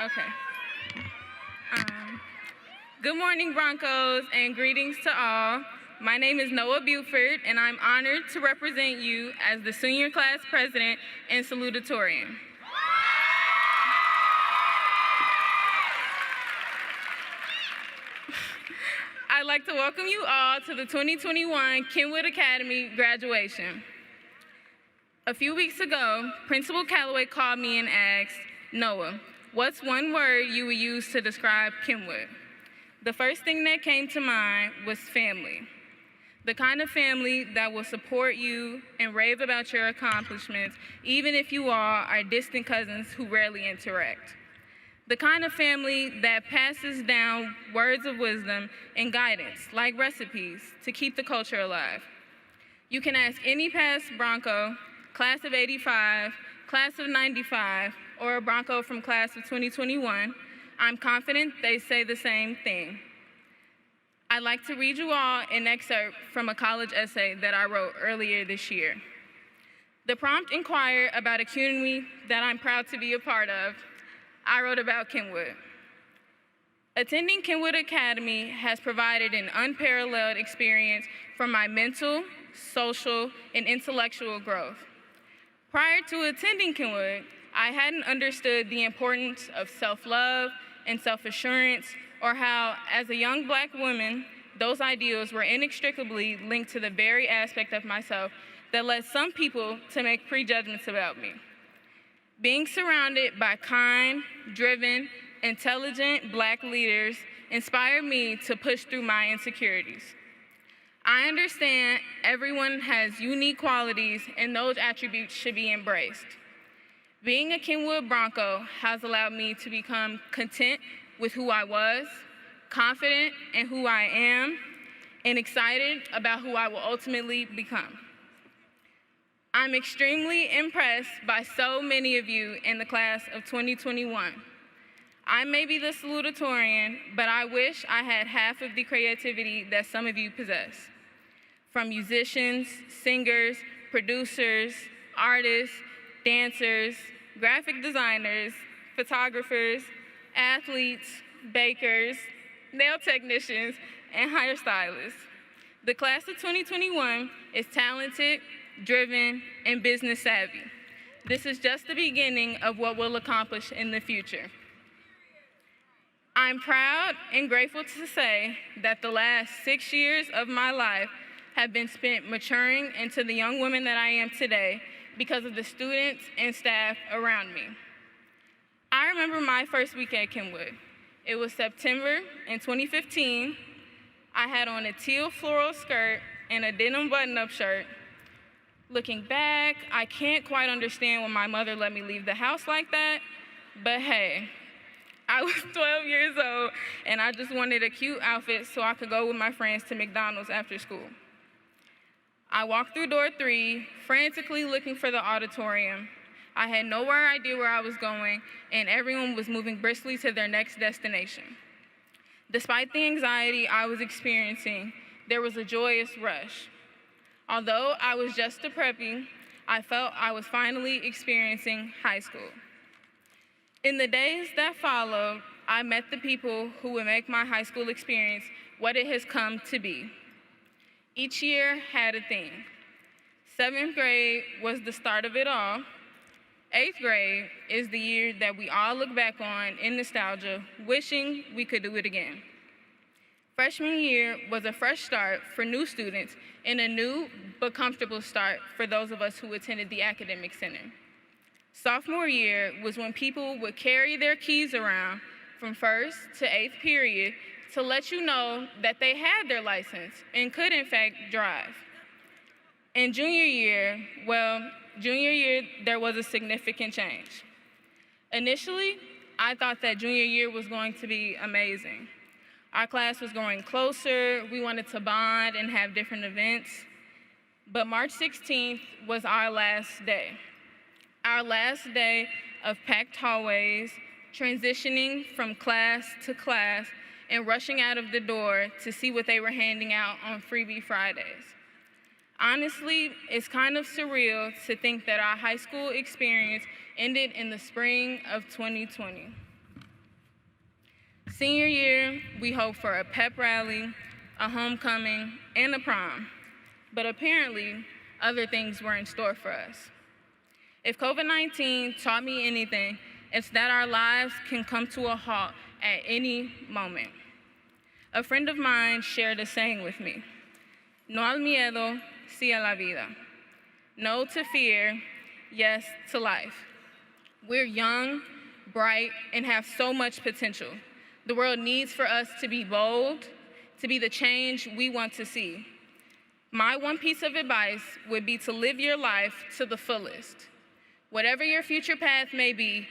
Okay. Good morning, Broncos, and greetings to all. My name is Noah Buford, and I'm honored to represent you as the senior class president and salutatorian. I'd like to welcome you all to the 2021 Kenwood Academy graduation. A few weeks ago, Principal Calloway called me and asked, "Noah, what's one word you would use to describe Kenwood?" The first thing that came to mind was family. The kind of family that will support you and rave about your accomplishments, even if you all are distant cousins who rarely interact. The kind of family that passes down words of wisdom and guidance, like recipes, to keep the culture alive. You can ask any past Bronco, class of '85, class of '95, or a Bronco from class of 2021. I'm confident they say the same thing. I'd like to read you all an excerpt from a college essay that I wrote earlier this year. The prompt inquired about a community that I'm proud to be a part of. I wrote about Kenwood. Attending Kenwood Academy has provided an unparalleled experience for my mental, social, and intellectual growth. Prior to attending Kenwood, I hadn't understood the importance of self-love and self-assurance, or how, as a young Black woman, those ideals were inextricably linked to the very aspect of myself that led some people to make prejudgments about me. Being surrounded by kind, driven, intelligent Black leaders inspired me to push through my insecurities. I understand everyone has unique qualities and those attributes should be embraced. Being a Kenwood Bronco has allowed me to become content with who I was, confident in who I am, and excited about who I will ultimately become. I'm extremely impressed by so many of you in the class of 2021. I may be the salutatorian, but I wish I had half of the creativity that some of you possess. From musicians, singers, producers, artists, dancers, graphic designers, photographers, athletes, bakers, nail technicians, and hairstylists. The class of 2021 is talented, driven, and business savvy. This is just the beginning of what we'll accomplish in the future. I'm proud and grateful to say that the last 6 years of my life have been spent maturing into the young woman that I am today because of the students and staff around me. I remember my first week at Kenwood. It was September in 2015. I had on a teal floral skirt and a denim button-up shirt. Looking back, I can't quite understand when my mother let me leave the house like that, but hey, I was 12 years old and I just wanted a cute outfit so I could go with my friends to McDonald's after school. I walked through door 3, frantically looking for the auditorium. I had no idea where I was going, and everyone was moving briskly to their next destination. Despite the anxiety I was experiencing, there was a joyous rush. Although I was just a preppy, I felt I was finally experiencing high school. In the days that followed, I met the people who would make my high school experience what it has come to be. Each year had a theme. 7th grade was the start of it all. 8th grade is the year that we all look back on in nostalgia, wishing we could do it again. Freshman year was a fresh start for new students and a new but comfortable start for those of us who attended the academic center. Sophomore year was when people would carry their keys around from 1st to 8th period to let you know that they had their license and could in fact drive. In junior year, there was a significant change. Initially, I thought that junior year was going to be amazing. Our class was growing closer, we wanted to bond and have different events, but March 16th was our last day. Our last day of packed hallways, transitioning from class to class, and rushing out of the door to see what they were handing out on Freebie Fridays. Honestly, it's kind of surreal to think that our high school experience ended in the spring of 2020. Senior year, we hoped for a pep rally, a homecoming, and a prom, but apparently, other things were in store for us. If COVID-19 taught me anything, it's that our lives can come to a halt at any moment. A friend of mine shared a saying with me: no al miedo, sí a la vida. No to fear, yes to life. We're young, bright, and have so much potential. The world needs for us to be bold, to be the change we want to see. My one piece of advice would be to live your life to the fullest. Whatever your future path may be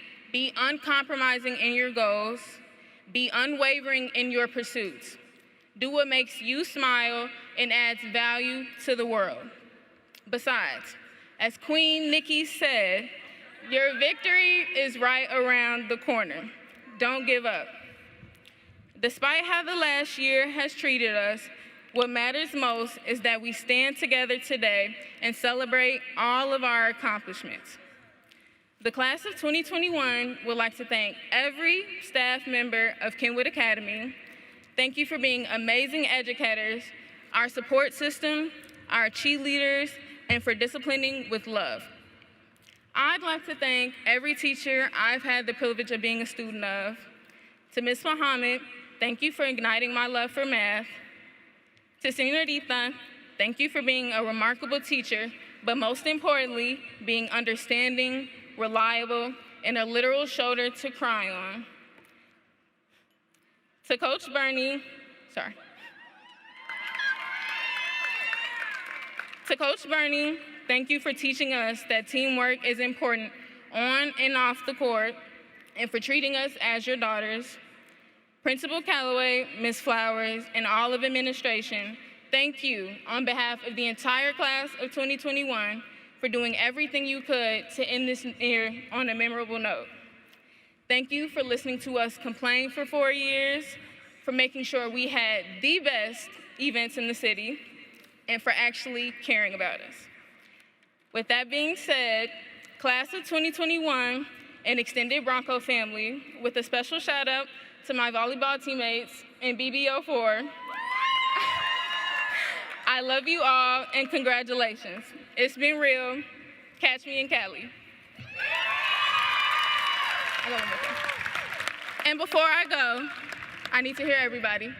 uncompromising in your goals, be unwavering in your pursuits. Do what makes you smile and adds value to the world. Besides, as Queen Nikki said, your victory is right around the corner. Don't give up. Despite how the last year has treated us, what matters most is that we stand together today and celebrate all of our accomplishments. The class of 2021 would like to thank every staff member of Kenwood Academy. Thank you for being amazing educators, our support system, our cheerleaders, and for disciplining with love. I'd like to thank every teacher I've had the privilege of being a student of. To Ms. Muhammad, thank you for igniting my love for math. To Señorita, thank you for being a remarkable teacher, but most importantly, being understanding, reliable, and a literal shoulder to cry on. To Coach Bernie, To Coach Bernie, thank you for teaching us that teamwork is important on and off the court, and for treating us as your daughters. Principal Calloway, Ms. Flowers, and all of administration, thank you on behalf of the entire class of 2021 for doing everything you could to end this year on a memorable note. Thank you for listening to us complain for 4 years, for making sure we had the best events in the city, and for actually caring about us. With that being said, class of 2021 and extended Bronco family, with a special shout out to my volleyball teammates in BB04, I love you all and congratulations. It's been real. Catch me in Cali. And before I go, I need to hear everybody.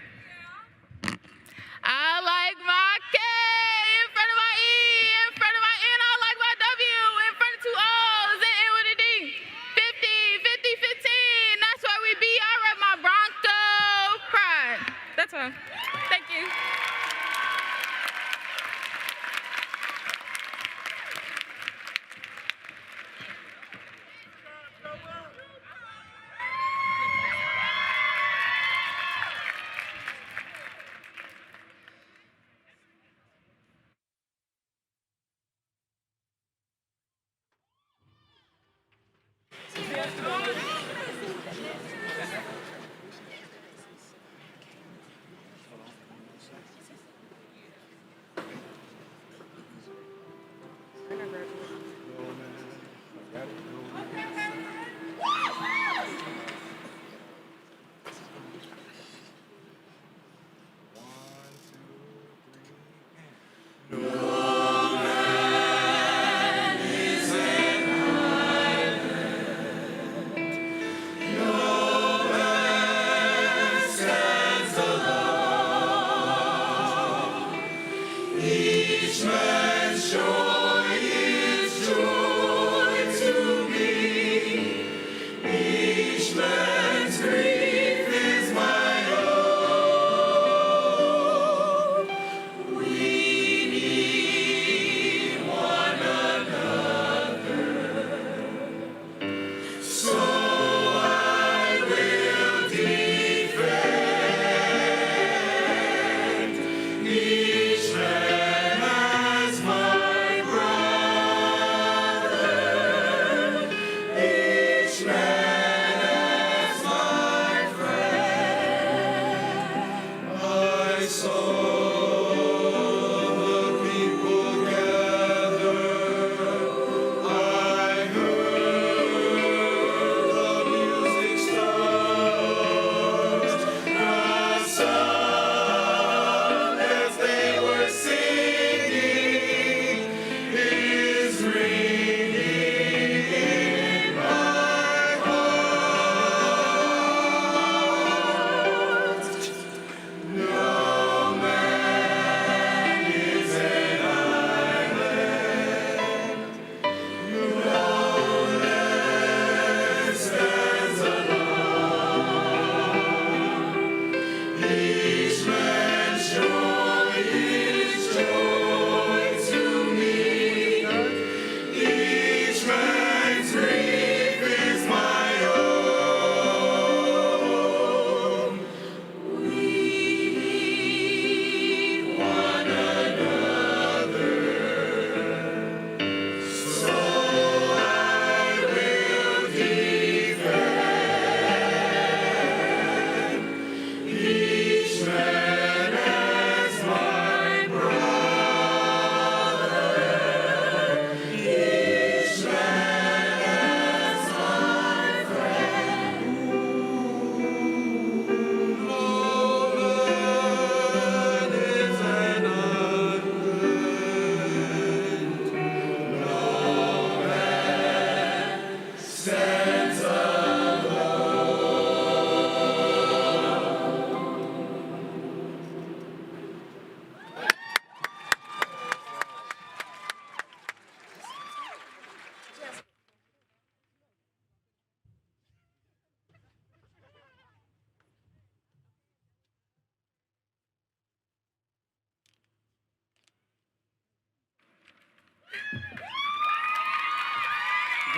I like my K in front of my E, in front of my N. I like my W in front of two O's and N with a D. 50, 50, 15. That's why we be. I rep my Bronco pride. That's all. Thank you.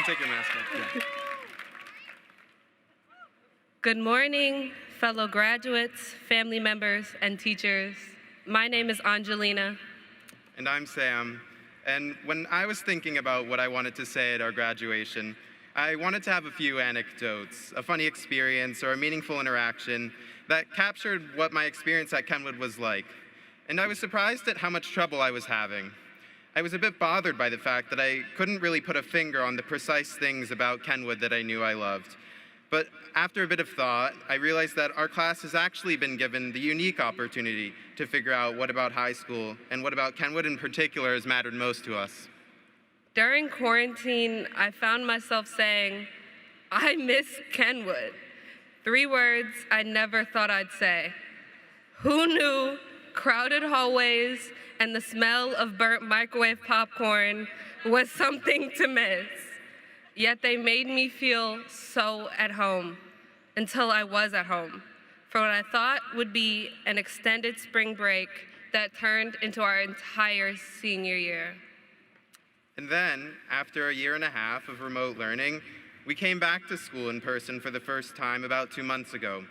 can take your mask off. Yeah. Good morning, fellow graduates, family members, and teachers. My name is Angelina. And I'm Sam. And when I was thinking about what I wanted to say at our graduation, I wanted to have a few anecdotes, a funny experience, or a meaningful interaction that captured what my experience at Kenwood was like. And I was surprised at how much trouble I was having. I was a bit bothered by the fact that I couldn't really put a finger on the precise things about Kenwood that I knew I loved. But after a bit of thought, I realized that our class has actually been given the unique opportunity to figure out what about high school and what about Kenwood in particular has mattered most to us. During quarantine, I found myself saying, I miss Kenwood. 3 words I never thought I'd say. Who knew crowded hallways and the smell of burnt microwave popcorn was something to miss? Yet they made me feel so at home until I was at home for what I thought would be an extended spring break that turned into our entire senior year. And then, after a year and a half of remote learning, we came back to school in person for the first time about 2 months ago.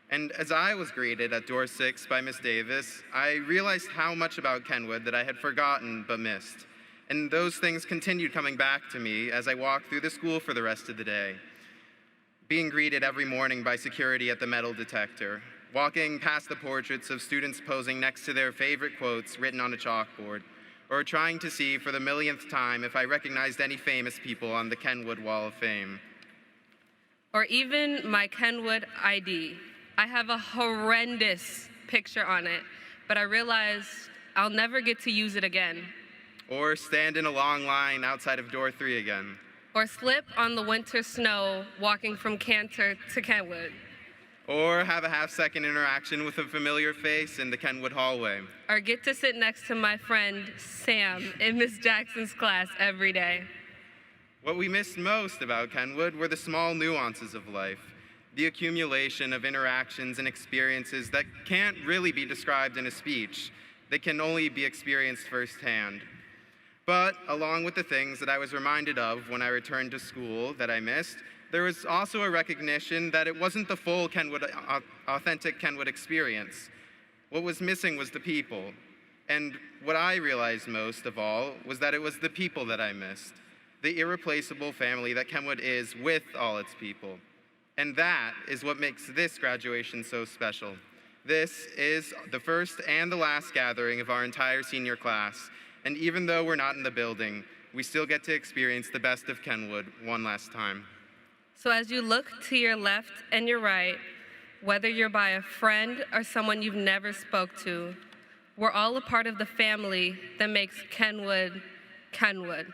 And as I was greeted at door 6 by Miss Davis, I realized how much about Kenwood that I had forgotten but missed. And those things continued coming back to me as I walked through the school for the rest of the day. Being greeted every morning by security at the metal detector, walking past the portraits of students posing next to their favorite quotes written on a chalkboard, or trying to see for the millionth time if I recognized any famous people on the Kenwood Wall of Fame. Or even my Kenwood ID. I have a horrendous picture on it, but I realized I'll never get to use it again. Or stand in a long line outside of door 3 again. Or slip on the winter snow walking from Cantor to Kenwood. Or have a half-second interaction with a familiar face in the Kenwood hallway. Or get to sit next to my friend Sam in Miss Jackson's class every day. What we missed most about Kenwood were the small nuances of life, the accumulation of interactions and experiences that can't really be described in a speech. They can only be experienced firsthand. But along with the things that I was reminded of when I returned to school that I missed, there was also a recognition that it wasn't the full Kenwood, authentic Kenwood experience. What was missing was the people. And what I realized most of all was that it was the people that I missed, the irreplaceable family that Kenwood is with all its people. And that is what makes this graduation so special. This is the first and the last gathering of our entire senior class. And even though we're not in the building, we still get to experience the best of Kenwood one last time. So as you look to your left and your right, whether you're by a friend or someone you've never spoke to, we're all a part of the family that makes Kenwood, Kenwood.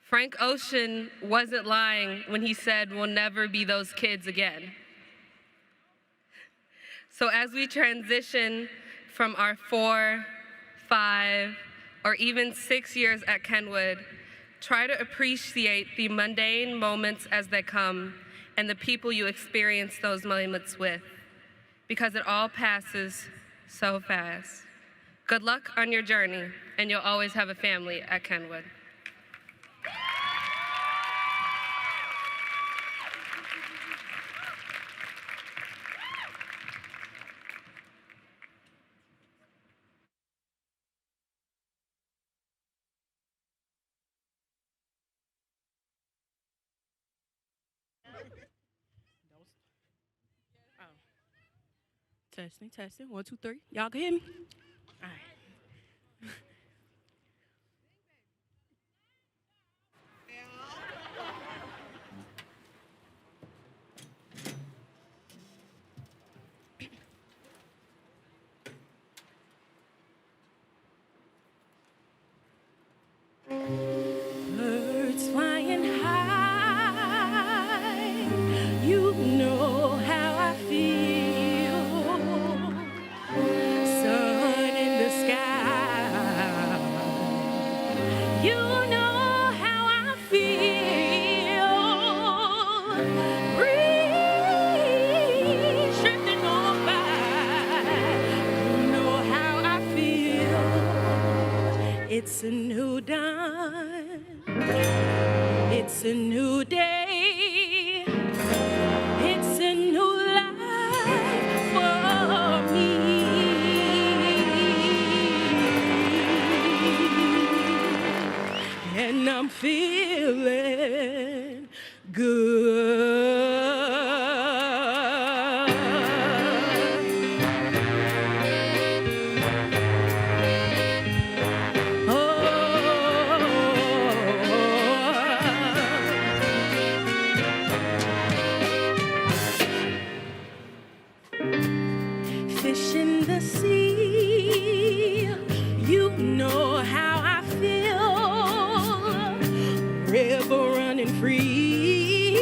Frank Ocean wasn't lying when he said we'll never be those kids again. So as we transition from our 4, 5, or even 6 years at Kenwood, try to appreciate the mundane moments as they come and the people you experience those moments with, because it all passes so fast. Good luck on your journey, and you'll always have a family at Kenwood. Testing, testing. 1, 2, 3. Y'all can hear me? All right. Birds flying high, you know how I feel. Sun in the sky, you know how I feel. Breeze drifting on by, you know how I feel. It's a new dawn. It It's a new day. It's a new life for me. And I'm feeling good. Fish in the sea, you know how I feel. River running free,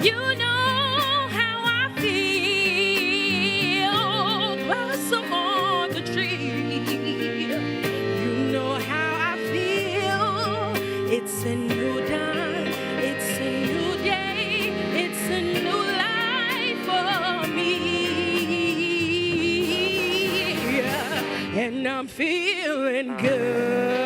you know how I feel. Blossom on the tree, you know how I feel. It's a new dawn, it's a new day, it's a new life for me. And I'm feeling good.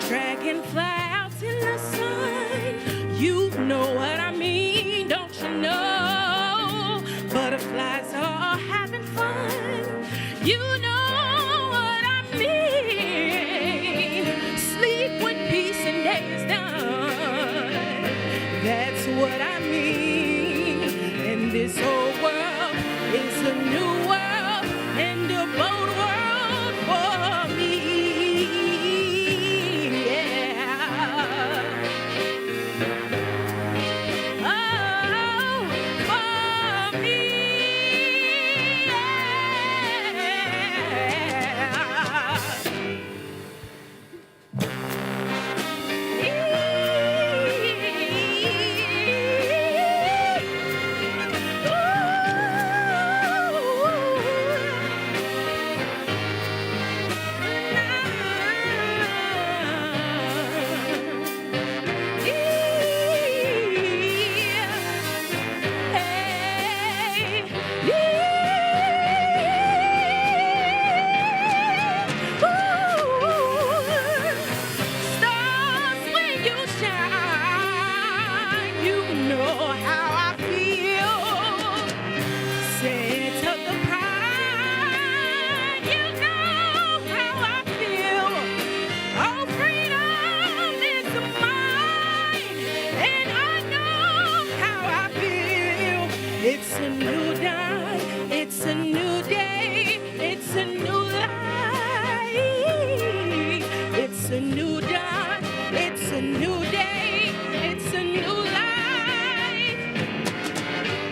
Dragonfly out in the sun, you know what I mean, don't you know? Butterflies are having fun, you know what I mean. Sleep with peace and day is done, that's what I mean. And this whole world is a new world and a bold world for me. Yeah. Oh, for me. Stars, when you shine, you know how I feel. Scent of the pine, you know how I feel. Oh, freedom is mine, and I know how I feel. It's a new dawn, it's a new day, it's a new life. It's a new dawn, it's a new day, it's a new life.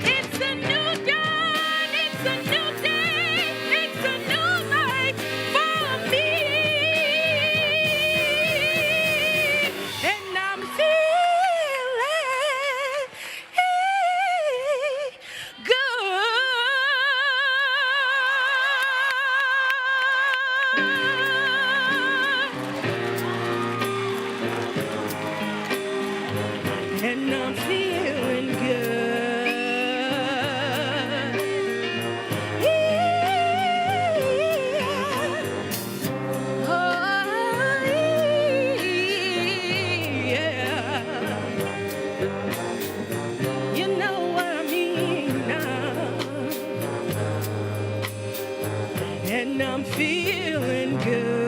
It's a new dawn, it's a new day, it's a new life for me. And I'm feeling good. And I'm feeling good. Yeah. Oh, yeah. You know what I mean now. And I'm feeling good.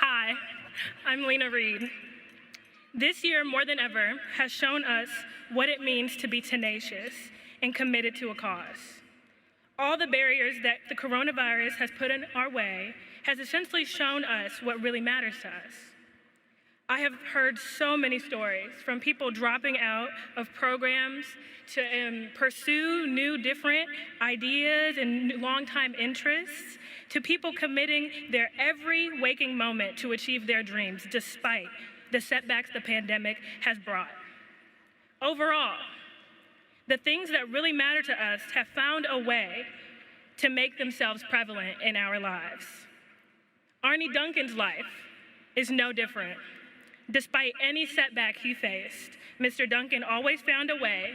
Hi, I'm Lena Reed. This year, more than ever, has shown us what it means to be tenacious and committed to a cause. All the barriers that the coronavirus has put in our way has essentially shown us what really matters to us. I have heard so many stories from people dropping out of programs to pursue new different ideas and longtime interests, to people committing their every waking moment to achieve their dreams despite the setbacks the pandemic has brought. Overall, The things that really matter to us have found a way to make themselves prevalent in our lives. Arnie Duncan's life is no different. Despite any setback he faced, Mr. Duncan always found a way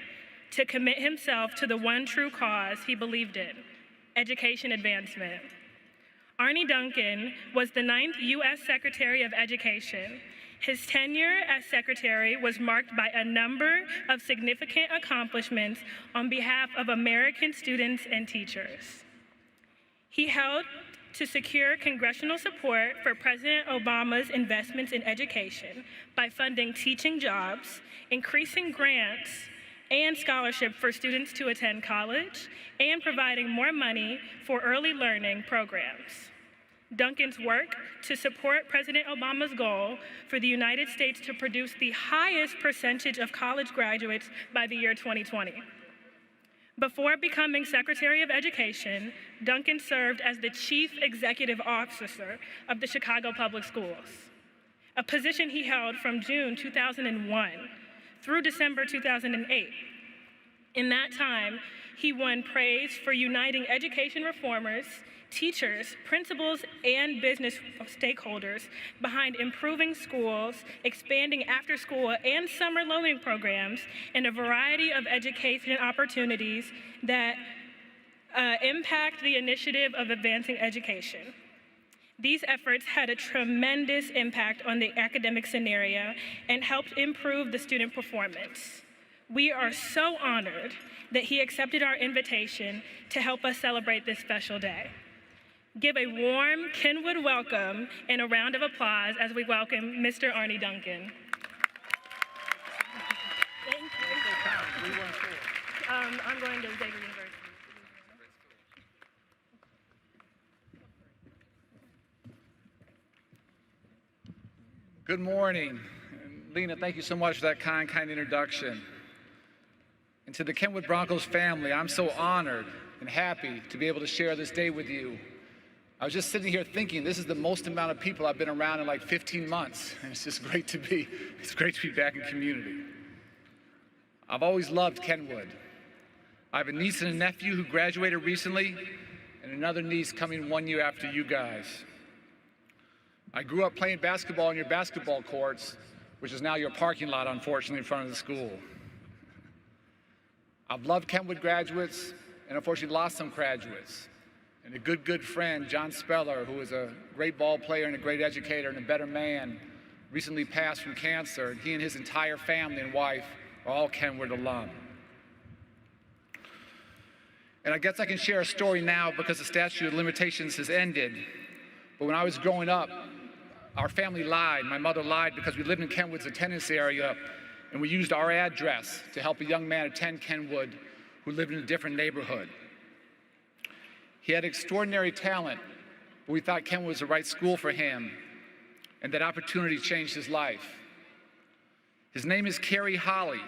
to commit himself to the one true cause he believed in: education advancement. Arnie Duncan was the 9th U.S. Secretary of Education. His tenure as secretary was marked by a number of significant accomplishments on behalf of American students and teachers. He helped to secure congressional support for President Obama's investments in education by funding teaching jobs, increasing grants and scholarship for students to attend college, and providing more money for early learning programs. Duncan's work to support President Obama's goal for the United States to produce the highest percentage of college graduates by the year 2020. Before becoming Secretary of Education, Duncan served as the Chief Executive Officer of the Chicago Public Schools, a position he held from June 2001 through December 2008. In that time, he won praise for uniting education reformers, teachers, principals, and business stakeholders behind improving schools, expanding after-school and summer learning programs, and a variety of education opportunities that impact the initiative of advancing education. These efforts had a tremendous impact on the academic scenario and helped improve the student performance. We are so honored that he accepted our invitation to help us celebrate this special day. Give a warm Kenwood welcome and a round of applause as we welcome Mr. Arnie Duncan. Thank you. I'm going to Xavier University. Good morning. Lena, thank you so much for that kind introduction. And to the Kenwood Broncos family, I'm so honored and happy to be able to share this day with you. I was just sitting here thinking, this is the most amount of people I've been around in like 15 months, and it's just great to be back in community. I've always loved Kenwood. I have a niece and a nephew who graduated recently, and another niece coming 1 year after you guys. I grew up playing basketball on your basketball courts, which is now your parking lot, unfortunately, in front of the school. I've loved Kenwood graduates, and unfortunately lost some graduates. And a good friend, John Speller, who is a great ball player and a great educator and a better man, recently passed from cancer, and he and his entire family and wife are all Kenwood alum. And I guess I can share a story now because the statute of limitations has ended. But when I was growing up, our family lied. My mother lied because we lived in Kenwood's attendance area, and we used our address to help a young man attend Kenwood who lived in a different neighborhood. He had extraordinary talent, but we thought Kenwood was the right school for him, and that opportunity changed his life. His name is Kerry Holly.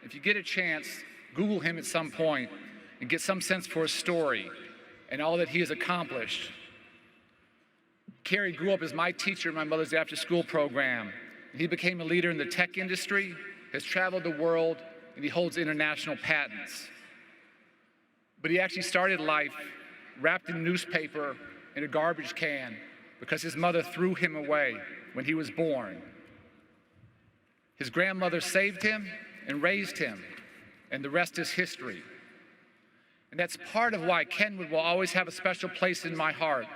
If you get a chance, Google him at some point and get some sense for his story and all that he has accomplished. Kerry grew up as my teacher in my mother's after-school program. He became a leader in the tech industry, has traveled the world, and he holds international patents. But he actually started life wrapped in newspaper in a garbage can because his mother threw him away when he was born. His grandmother saved him and raised him, and the rest is history. And that's part of why Kenwood will always have a special place in my heart,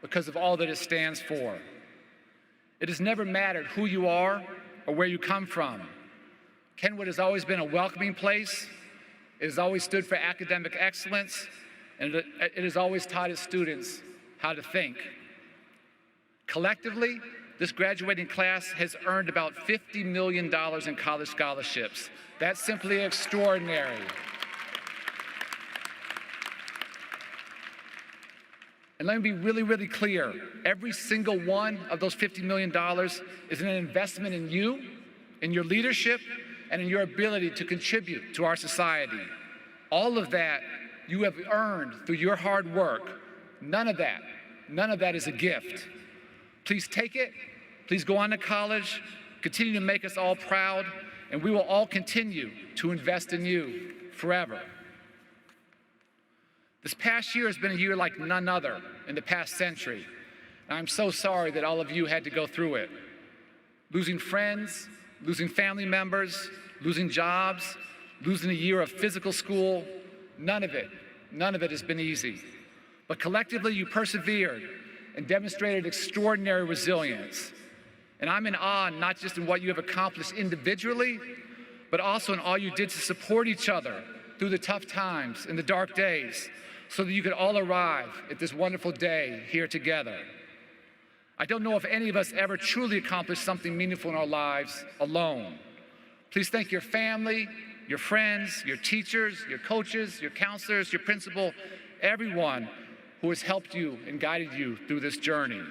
because of all that it stands for. It has never mattered who you are or where you come from. Kenwood has always been a welcoming place. It has always stood for academic excellence, and it has always taught its students how to think. Collectively, this graduating class has earned about $50 million in college scholarships. That's simply extraordinary. And let me be really clear. Every single one of those $50 million is an investment in you, in your leadership, and in your ability to contribute to our society. All of that you have earned through your hard work. None of that is a gift. Please take it. Please go on to college. Continue to make us all proud, and we will all continue to invest in you. forever. This past year has been a year like none other in the past century. And I'm so sorry that all of you had to go through it. Losing friends, losing family members, losing jobs, losing a year of physical school, none of it has been easy. But collectively, you persevered and demonstrated extraordinary resilience. And I'm in awe not just in what you have accomplished individually, but also in all you did to support each other through the tough times and the dark days, so that you could all arrive at this wonderful day here together. I don't know if any of us ever truly accomplished something meaningful in our lives alone. Please thank your family, your friends, your teachers, your coaches, your counselors, your principal, everyone who has helped you and guided you through this journey.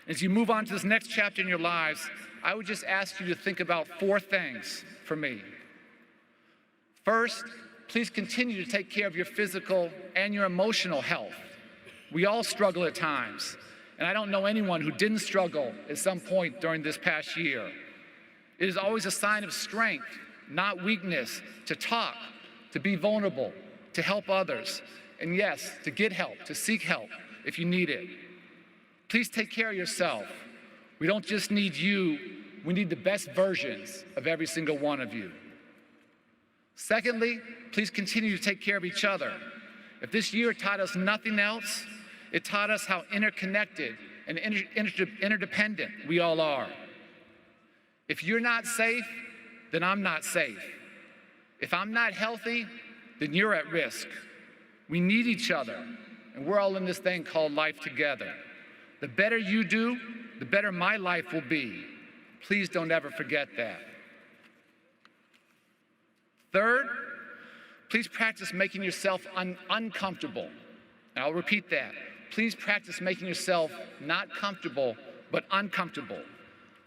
As you move on to this next chapter in your lives, I would just ask you to think about 4 things for me. First, please continue to take care of your physical and your emotional health. We all struggle at times, and I don't know anyone who didn't struggle at some point during this past year. It is always a sign of strength, not weakness, to talk, to be vulnerable, to help others, and yes, to get help, to seek help if you need it. Please take care of yourself. We don't just need you, we need the best versions of every single one of you. Secondly, please continue to take care of each other. If this year taught us nothing else, it taught us how interconnected and interdependent we all are. If you're not safe, then I'm not safe. If I'm not healthy, then you're at risk. We need each other, and we're all in this thing called life together. The better you do, the better my life will be. Please don't ever forget that. Third, please practice making yourself uncomfortable. And I'll repeat that. Please practice making yourself not comfortable, but uncomfortable.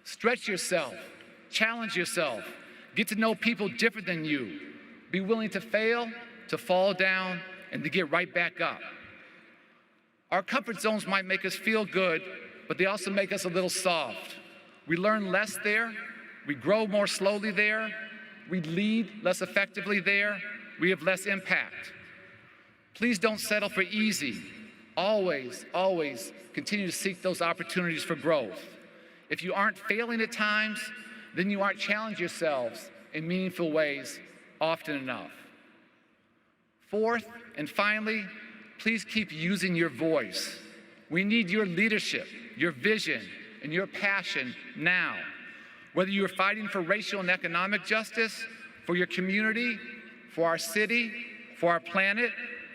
Stretch yourself, challenge yourself, get to know people different than you. Be willing to fail, to fall down, and to get right back up. Our comfort zones might make us feel good, but they also make us a little soft. We learn less there, we grow more slowly there, we lead less effectively there, we have less impact. Please don't settle for easy. Always, always continue to seek those opportunities for growth. If you aren't failing at times, then you aren't challenging yourselves in meaningful ways often enough. Fourth, and finally, please keep using your voice. We need your leadership, your vision, and your passion now. Whether you are fighting for racial and economic justice, for your community, for our city, for our planet,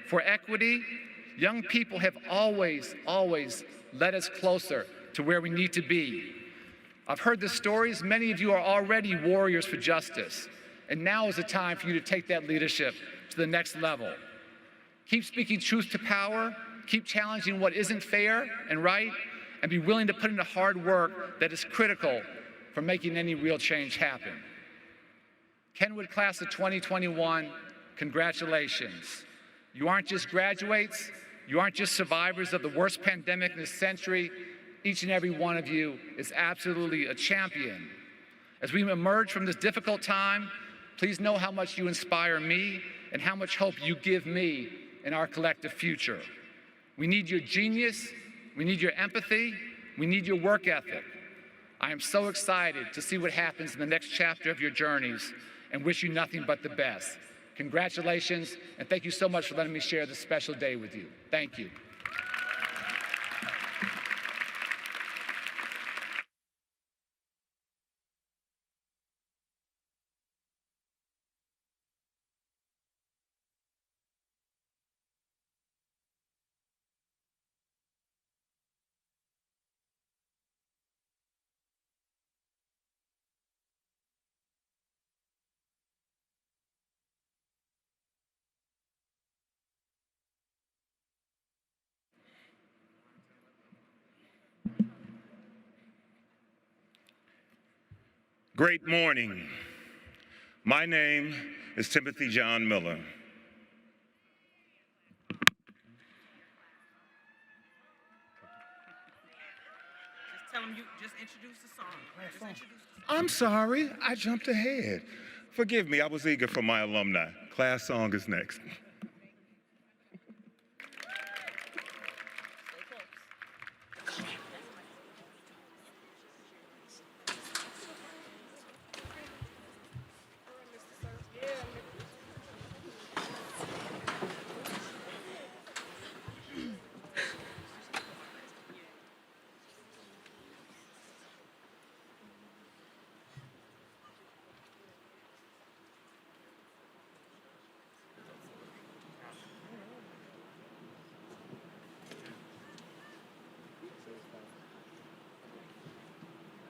for equity, young people have always, always led us closer to where we need to be. I've heard the stories. Many of you are already warriors for justice, and now is the time for you to take that leadership to the next level. Keep speaking truth to power, keep challenging what isn't fair and right, and be willing to put in the hard work that is critical for making any real change happen. Kenwood class of 2021, congratulations. You aren't just graduates, you aren't just survivors of the worst pandemic in this century. Each and every one of you is absolutely a champion. As we emerge from this difficult time, please know how much you inspire me and how much hope you give me in our collective future. We need your genius, we need your empathy, we need your work ethic. I am so excited to see what happens in the next chapter of your journeys and wish you nothing but the best. Congratulations, and thank you so much for letting me share this special day with you. Thank you. Great morning. My name is Timothy John Miller. Just tell them you just introduce the song. I'm sorry, I jumped ahead. Forgive me, I was eager for my alumni. Class song is next.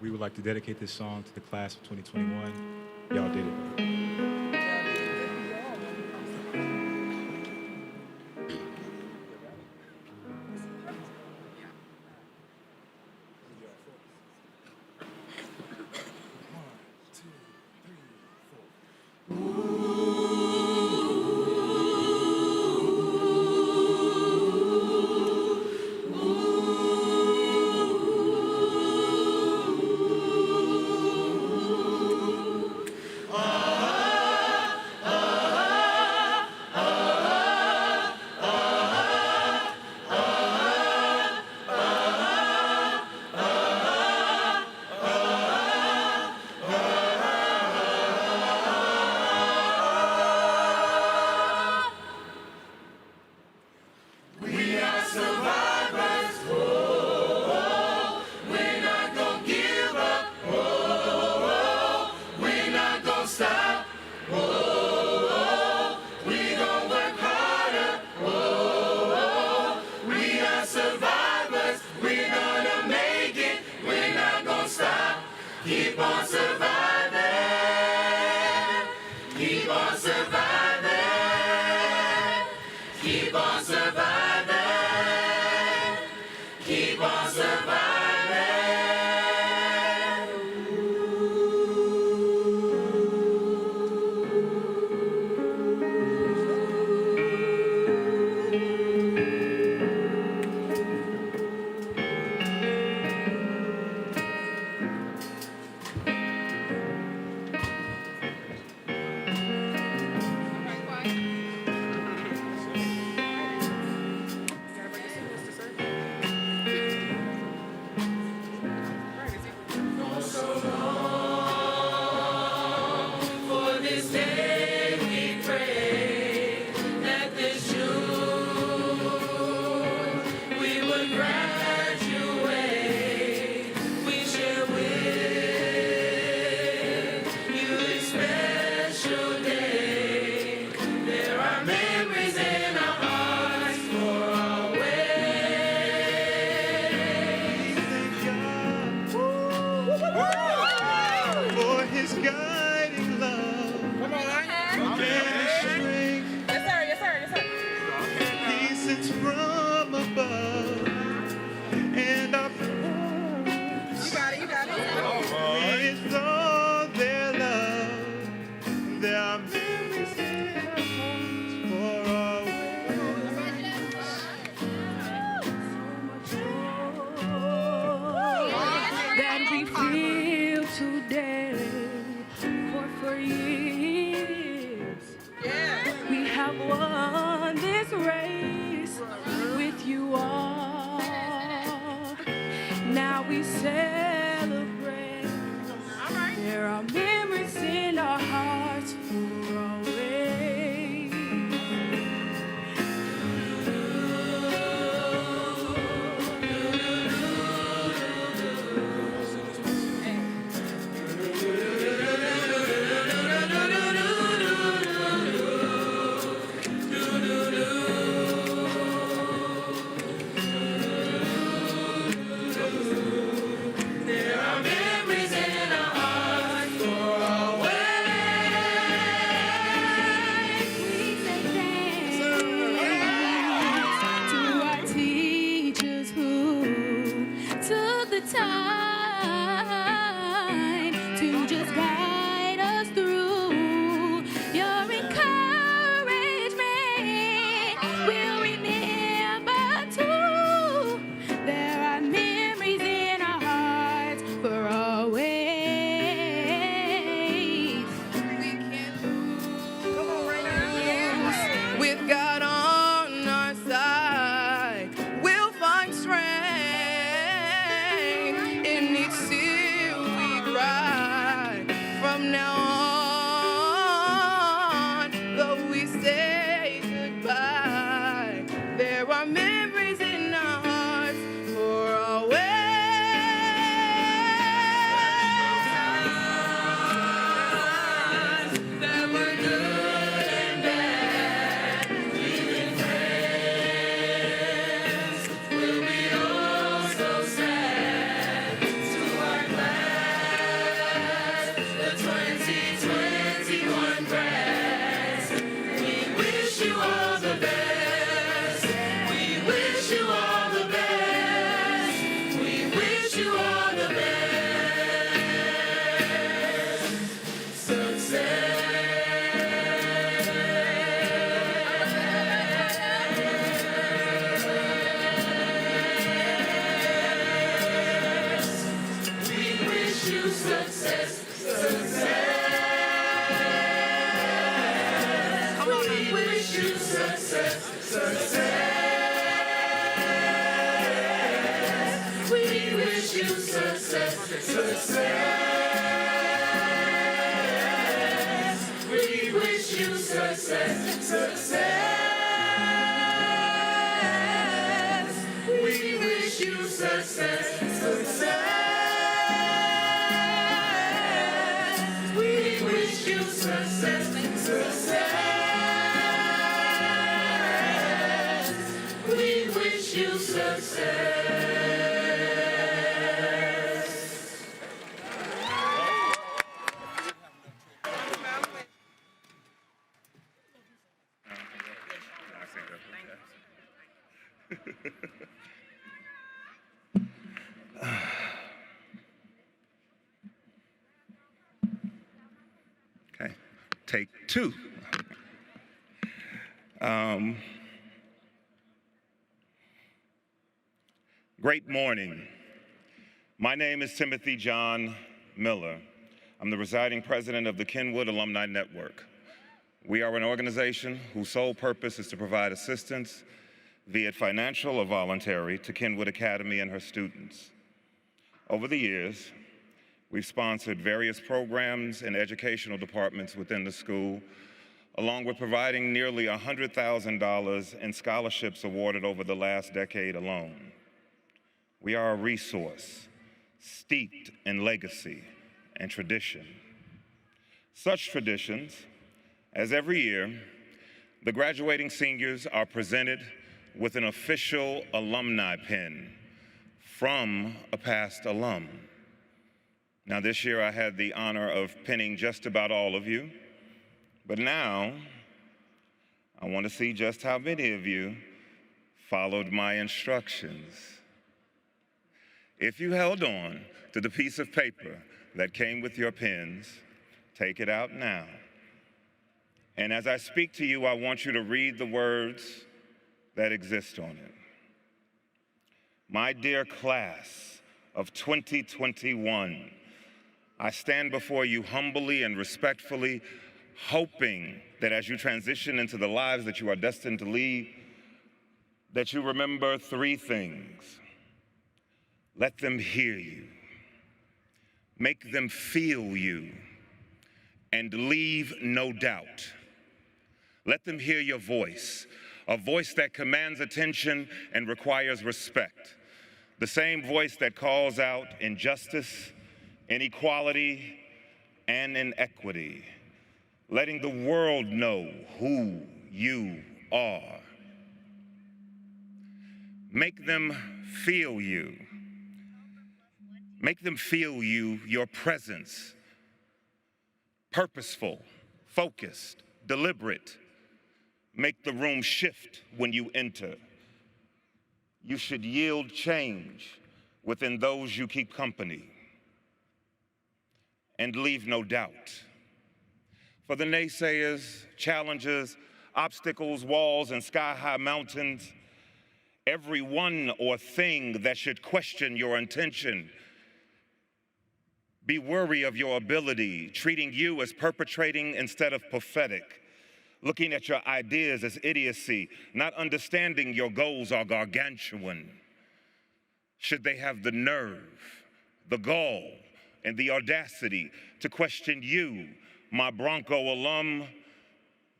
We would like to dedicate this song to the class of 2021. Y'all did it. Okay, take two. Great morning. My name is Timothy John Miller. I'm the residing president of the Kenwood Alumni Network. We are an organization whose sole purpose is to provide assistance, be it financial or voluntary, to Kenwood Academy and her students. Over the years, we've sponsored various programs and educational departments within the school, along with providing nearly $100,000 in scholarships awarded over the last decade alone. We are a resource steeped in legacy and tradition. Such traditions as every year, the graduating seniors are presented with an official alumni pin from a past alum. Now, this year I had the honor of pinning just about all of you, but now I want to see just how many of you followed my instructions. If you held on to the piece of paper that came with your pins, take it out now. And as I speak to you, I want you to read the words that exist on it. My dear class of 2021, I stand before you humbly and respectfully, hoping that as you transition into the lives that you are destined to lead, that you remember three things. Let them hear you, make them feel you, and leave no doubt. Let them hear your voice, a voice that commands attention and requires respect. The same voice that calls out injustice, inequality, and inequity, letting the world know who you are. Make them feel you. Make them feel you, your presence, purposeful, focused, deliberate. Make the room shift when you enter. You should yield change within those you keep company. And leave no doubt. For the naysayers, challenges, obstacles, walls, and sky-high mountains, everyone or thing that should question your intention, be wary of your ability, treating you as perpetrating instead of prophetic, looking at your ideas as idiocy, not understanding your goals are gargantuan. Should they have the nerve, the gall, and the audacity to question you, my Bronco alum,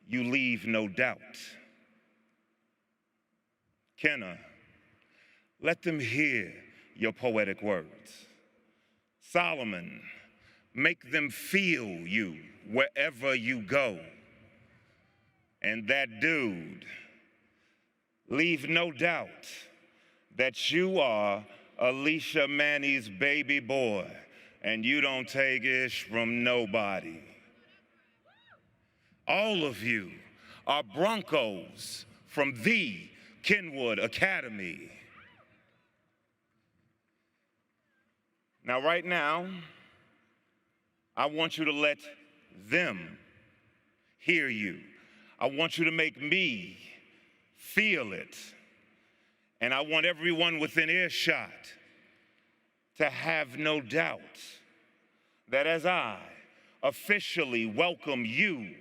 you leave no doubt. Kenna, let them hear your poetic words. Solomon, make them feel you wherever you go. And that dude, leave no doubt that you are Alicia Manny's baby boy, and you don't take ish from nobody. All of you are Broncos from the Kenwood Academy. Now, right now, I want you to let them hear you. I want you to make me feel it. And I want everyone within earshot to have no doubt that as I officially welcome you,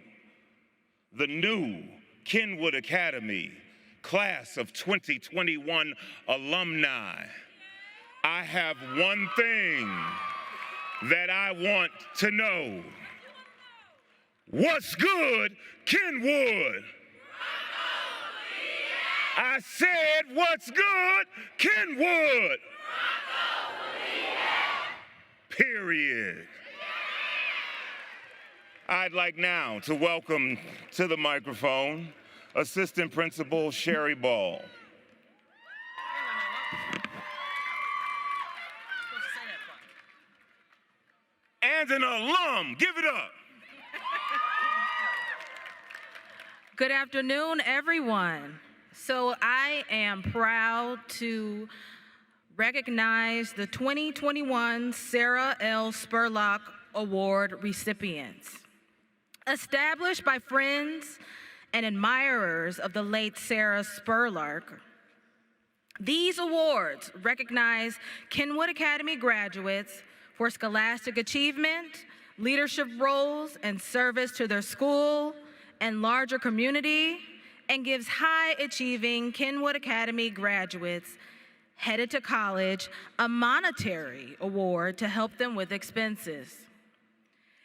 the new Kenwood Academy class of 2021 alumni, I have one thing that I want to know. What's good, Kenwood? I said, what's good, Kenwood? Period. I'd like now to welcome to the microphone Assistant Principal Sherry Ball. And an alum, give it up. Good afternoon, everyone. So I am proud to recognize the 2021 Sarah L. Spurlock Award recipients. Established by friends and admirers of the late Sarah Spurlock, these awards recognize Kenwood Academy graduates for scholastic achievement, leadership roles, and service to their school and larger community, and gives high-achieving Kenwood Academy graduates headed to college a monetary award to help them with expenses.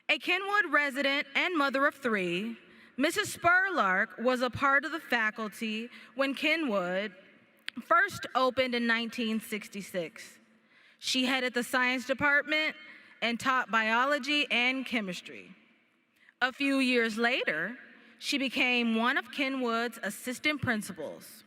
A Kenwood resident and mother of three, Mrs. Spurlock was a part of the faculty when Kenwood first opened in 1966. She headed the science department and taught biology and chemistry. A few years later, she became one of Kenwood's assistant principals.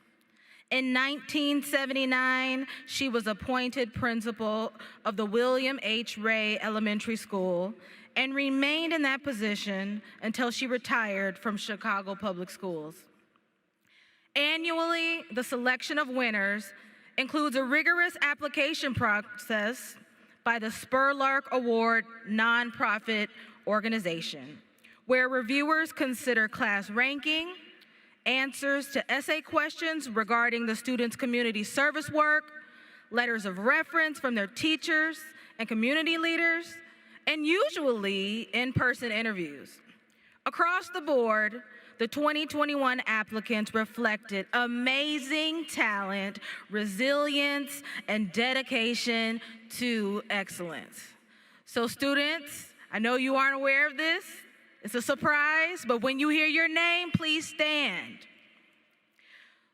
In 1979, she was appointed principal of the William H. Ray Elementary School and remained in that position until she retired from Chicago Public Schools. Annually, the selection of winners includes a rigorous application process by the Spurlock Award nonprofit organization, where reviewers consider class ranking, answers to essay questions regarding the students' community service work, letters of reference from their teachers and community leaders, and usually in-person interviews. Across the board, the 2021 applicants reflected amazing talent, resilience, and dedication to excellence. So students, I know you aren't aware of this. It's a surprise, but when you hear your name, please stand.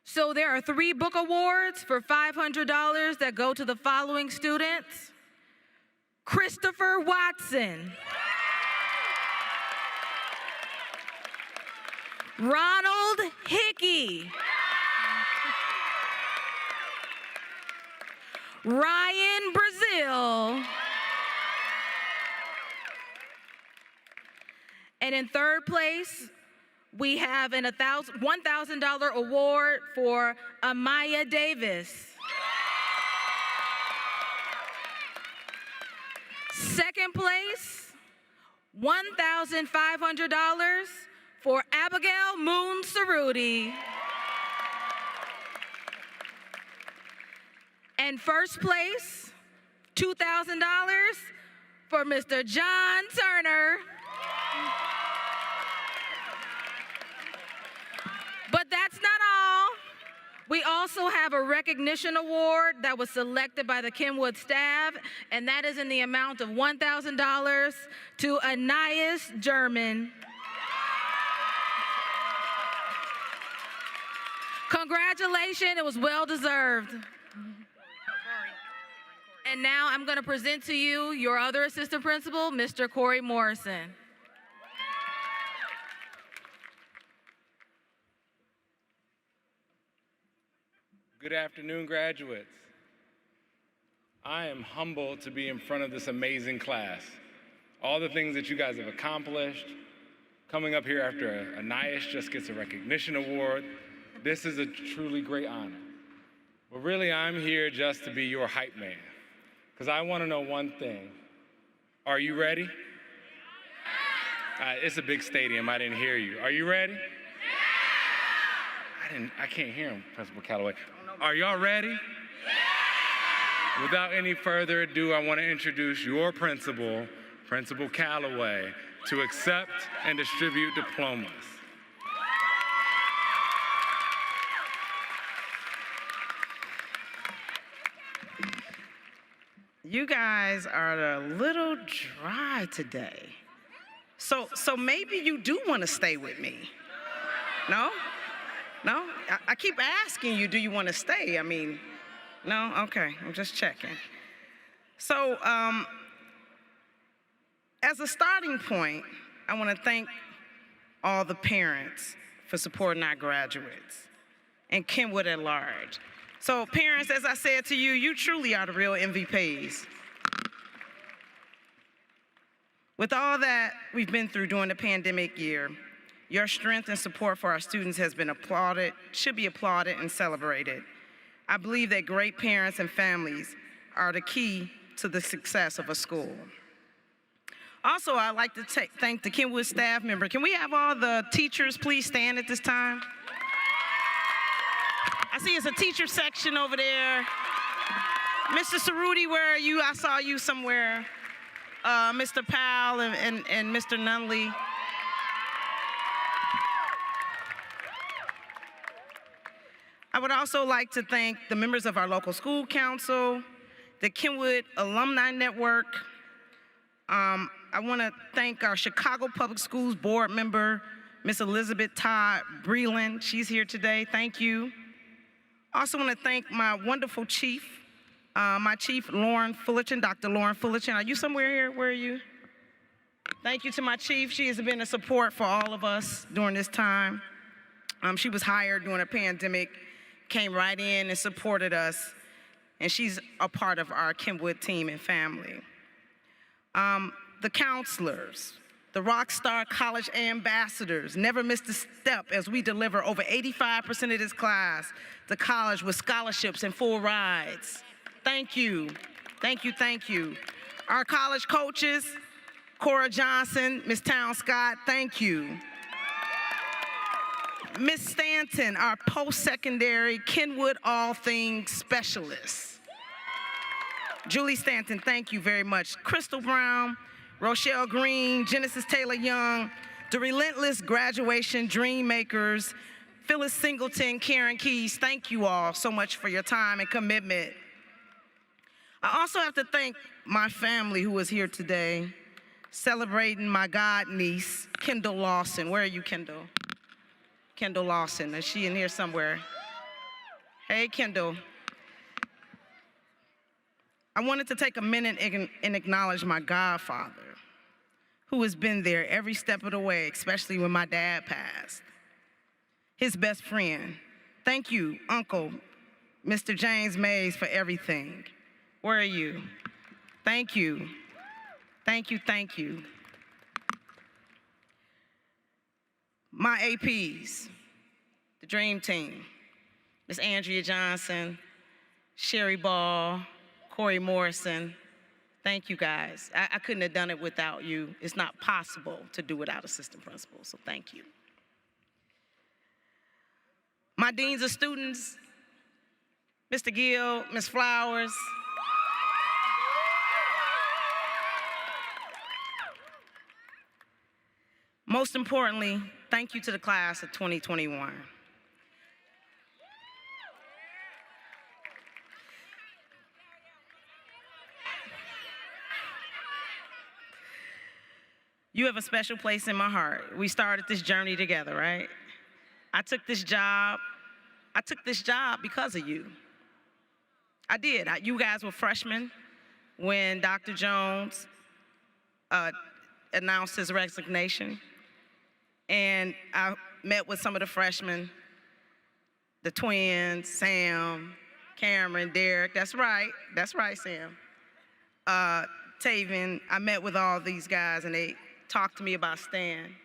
So there are 3 book awards for $500 that go to the following students: Christopher Watson, Ronald Hickey, Ryan Brazil, and in third place, we have an $1,000 award for Amaya Davis. Second place, $1,500 for Abigail Moon Cerruti. And first place, $2,000 for Mr. John Turner. But that's not all. We also have a recognition award that was selected by the Kenwood staff, and that is in the amount of $1,000 to Anais German. Congratulations, it was well deserved. And now I'm going to present to you your other assistant principal, Mr. Corey Morrison. Good afternoon, graduates. I am humbled to be in front of this amazing class. All the things that you guys have accomplished, coming up here after Anais just gets a recognition award, this is a truly great honor. But really, I'm here just to be your hype man, because I want to know one thing. Are you ready? It's a big stadium, I didn't hear you. Are you ready? I can't hear him, Principal Calloway. Are y'all ready? Without any further ado, I want to introduce your principal, Principal Calloway, to accept and distribute diplomas. You guys are a little dry today. So maybe you do want to stay with me. No? No? I keep asking you, do you want to stay? I mean, no? Okay, I'm just checking. So, as a starting point, I want to thank all the parents for supporting our graduates and Kenwood at large. So parents, as I said to you, you truly are the real MVPs. With all that we've been through during the pandemic year, your strength and support for our students has been applauded, should be applauded and celebrated. I believe that great parents and families are the key to the success of a school. Also, I'd like to thank the Kenwood staff member. Can we have all the teachers please stand at this time? I see it's a teacher section over there. Mr. Cerruti, where are you? I saw you somewhere. Mr. Powell and Mr. Nunley. I would also like to thank the members of our local school council, the Kenwood Alumni Network. I want to thank our Chicago Public Schools board member, Miss Elizabeth Todd Breland. She's here today. Thank you. I also want to thank my wonderful chief, my chief, Lauren Fullerton, Dr. Lauren Fullerton. Are you somewhere here? Where are you? Thank you to my chief. She has been a support for all of us during this time. She was hired during a pandemic, came right in and supported us, and she's a part of our Kenwood team and family. The counselors, the Rockstar College ambassadors never missed a step as we deliver over 85% of this class to college with scholarships and full rides. Thank you, thank you, thank you. Our college coaches, Cora Johnson, Ms. Town Scott, thank you. Ms. Stanton, our post-secondary Kenwood all things specialist. Julie Stanton, thank you very much. Crystal Brown, Rochelle Green, Genesis Taylor Young, the relentless graduation dream makers, Phyllis Singleton, Karen Keys, thank you all so much for your time and commitment. I also have to thank my family who is here today, celebrating my godniece, Kendall Lawson. Where are you, Kendall? Kendall Lawson, is she in here somewhere? Hey, Kendall. I wanted to take a minute and acknowledge my godfather, who has been there every step of the way, especially when my dad passed. His best friend. Thank you, Uncle, Mr. James Mays, for everything. Where are you? Thank you. Thank you, thank you. My APs, the dream team, Miss Andrea Johnson, Sherry Ball, Corey Morrison, thank you guys. I couldn't have done it without you. It's not possible to do without assistant principals, so thank you. My deans of students, Mr. Gill, Ms. Flowers. Most importantly, thank you to the class of 2021. You have a special place in my heart. We started this journey together, right? I took this job because of you. I did. You guys were freshmen when Dr. Jones announced his resignation. And I met with some of the freshmen, the twins, Sam, Cameron, Derek. That's right, Sam. Taven, I met with all these guys and they talked to me about staying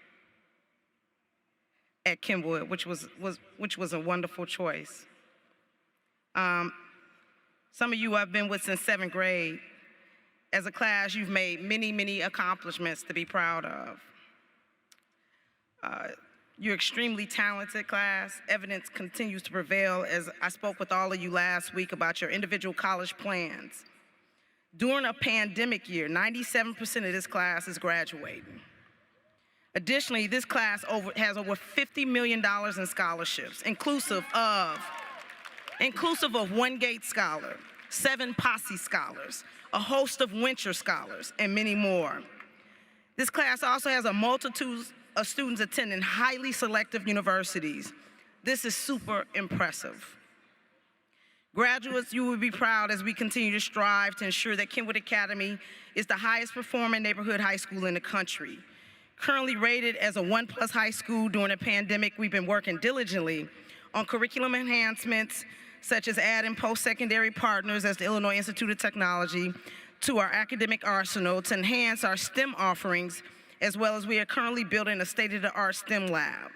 at Kenwood, which was a wonderful choice. Some of you I've been with since 7th grade. As a class, you've made many, many accomplishments to be proud of. You're extremely talented, class. Evidence continues to prevail as I spoke with all of you last week about your individual college plans. During a pandemic year, 97% of this class is graduating. Additionally, this class has over $50 million in scholarships, inclusive of one Gates Scholar, 7 Posse Scholars, a host of Winter Scholars, and many more. This class also has a multitude of students attending highly selective universities. This is super impressive. Graduates, you will be proud as we continue to strive to ensure that Kenwood Academy is the highest performing neighborhood high school in the country. Currently rated as a 1+ high school during the pandemic, we've been working diligently on curriculum enhancements, such as adding post-secondary partners as the Illinois Institute of Technology to our academic arsenal to enhance our STEM offerings, as well as we are currently building a state-of-the-art STEM lab.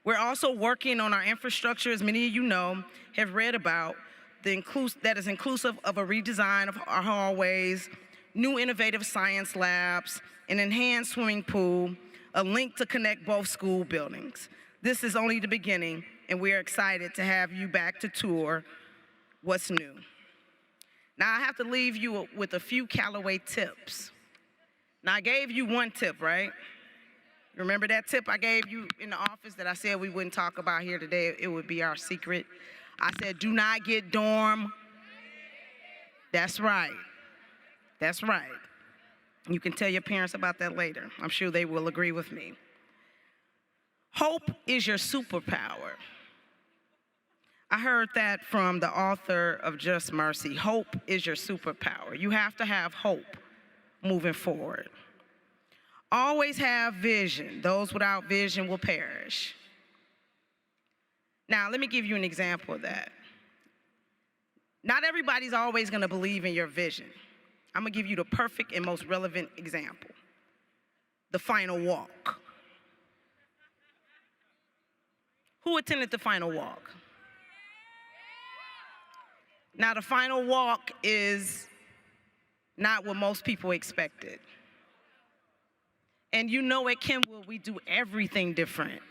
We're also working on our infrastructure, as many of you know, have read about, that is inclusive of a redesign of our hallways, new innovative science labs, an enhanced swimming pool, a link to connect both school buildings. This is only the beginning, and we are excited to have you back to tour what's new. Now, I have to leave you with a few Callaway tips. Now, I gave you one tip, right? Remember that tip I gave you in the office that I said we wouldn't talk about here today? It would be our secret. I said, do not get dorm. That's right. That's right. You can tell your parents about that later. I'm sure they will agree with me. Hope is your superpower. I heard that from the author of Just Mercy. Hope is your superpower. You have to have hope moving forward. Always have vision. Those without vision will perish. Now, let me give you an example of that. Not everybody's always going to believe in your vision. I'm going to give you the perfect and most relevant example. The final walk. Who attended the final walk? Now, the final walk is not what most people expected. And you know at Kenwood, we do everything different.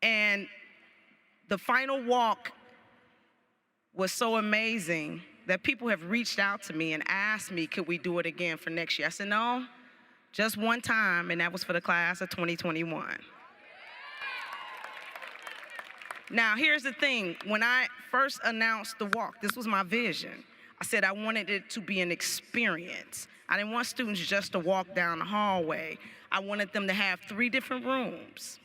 And the final walk was so amazing that people have reached out to me and asked me, could we do it again for next year? I said, no, just one time, and that was for the class of 2021. Now, here's the thing. When I first announced the walk, this was my vision. I said I wanted it to be an experience. I didn't want students just to walk down the hallway. I wanted them to have 3 different rooms.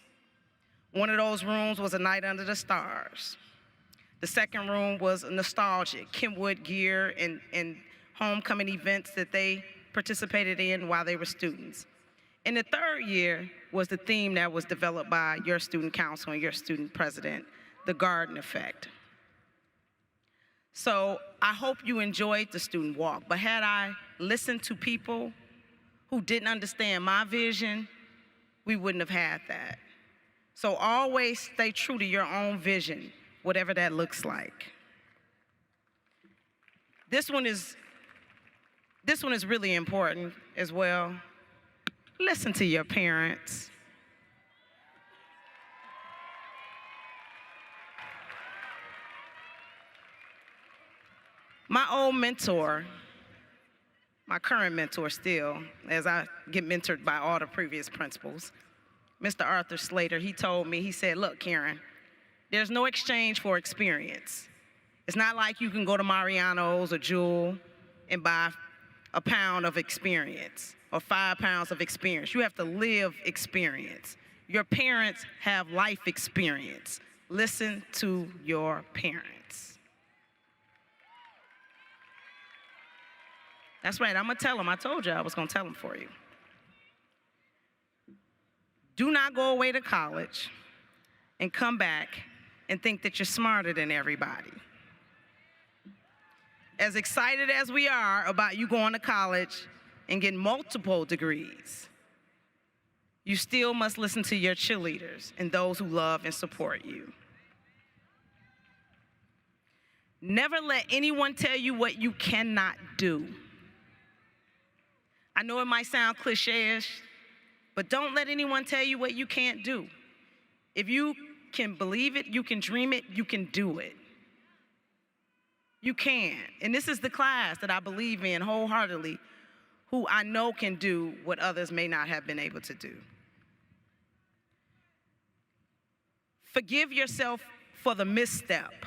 One of those rooms was a night under the stars. The second room was nostalgic, Kenwood gear and homecoming events that they participated in while they were students. And the third year was the theme that was developed by your student council and your student president, the garden effect. So I hope you enjoyed the student walk, but had I listened to people who didn't understand my vision, we wouldn't have had that. So always stay true to your own vision, whatever that looks like. This one is really important as well. Listen to your parents. My old mentor, my current mentor still, as I get mentored by all the previous principals, Mr. Arthur Slater, he told me, he said, look, Karen, there's no exchange for experience. It's not like you can go to Mariano's or Jewel and buy a pound of experience or 5 pounds of experience. You have to live experience. Your parents have life experience. Listen to your parents. That's right, I'm gonna tell them. I told you I was gonna tell them for you. Do not go away to college and come back and think that you're smarter than everybody. As excited as we are about you going to college and getting multiple degrees, you still must listen to your cheerleaders and those who love and support you. Never let anyone tell you what you cannot do. I know it might sound cliche-ish, but don't let anyone tell you what you can't do. If you can believe it, you can dream it, you can do it. You can. And this is the class that I believe in wholeheartedly, who I know can do what others may not have been able to do. Forgive yourself for the misstep.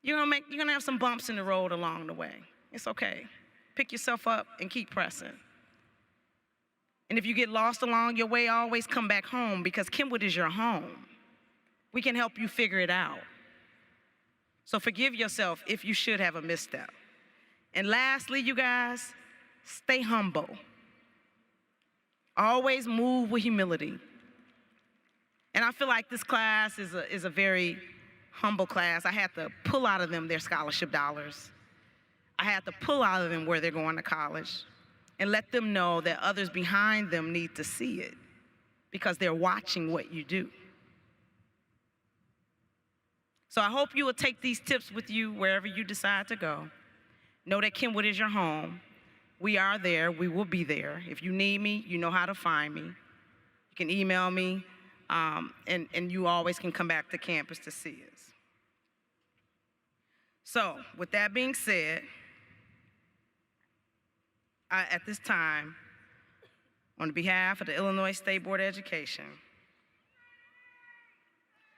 You're gonna have some bumps in the road along the way. It's okay. Pick yourself up and keep pressing. And if you get lost along your way, always come back home, because Kenwood is your home. We can help you figure it out. So forgive yourself if you should have a misstep. And lastly, you guys, stay humble. Always move with humility. And I feel like this class is a very humble class. I had to pull out of them their scholarship dollars. I had to pull out of them where they're going to college and let them know that others behind them need to see it, because they're watching what you do. So I hope you will take these tips with you wherever you decide to go. Know that Kenwood is your home. We are there. We will be there. If you need me, you know how to find me. You can email me, and you always can come back to campus to see us. So with that being said, at this time, on behalf of the Illinois State Board of Education,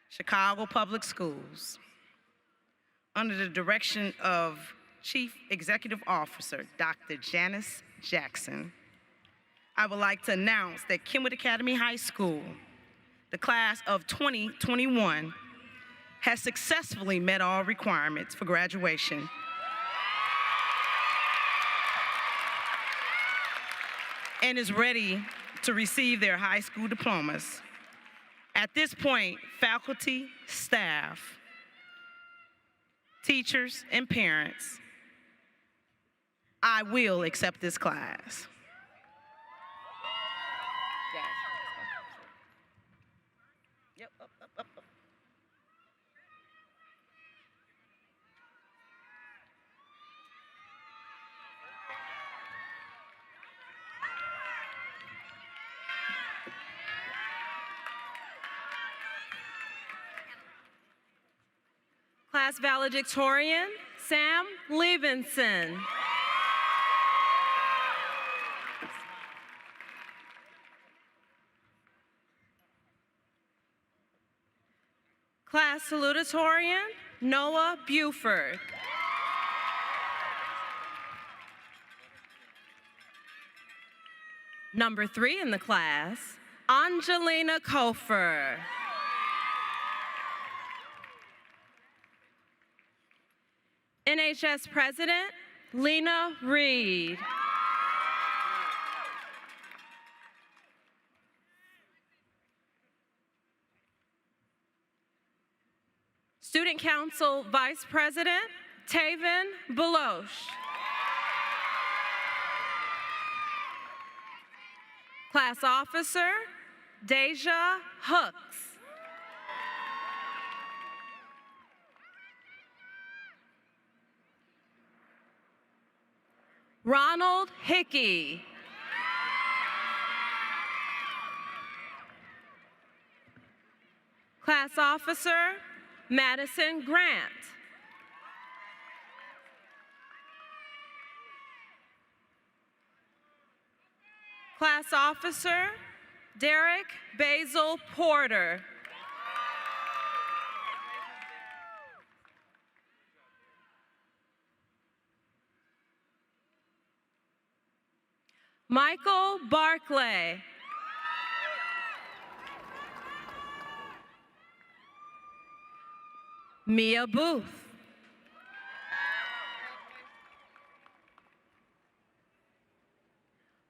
Chicago Public Schools, under the direction of Chief Executive Officer Dr. Janice Jackson, I would like to announce that Kenwood Academy High School, the class of 2021, has successfully met all requirements for graduation and is ready to receive their high school diplomas. At this point, faculty, staff, teachers, and parents, I will accept this class. Yep, up. Class valedictorian, Sam Levinson. Class salutatorian, Noah Buford. Number 3 in the class, Angelina Kofer. NHS President, Lena Reed. Student Council Vice President, Taven Beloche. Class Officer, Deja Hooks. Ronald Hickey. Class Officer, Madison Grant. Class Officer, Derek Basil Porter. Michael Barclay. Mia Booth.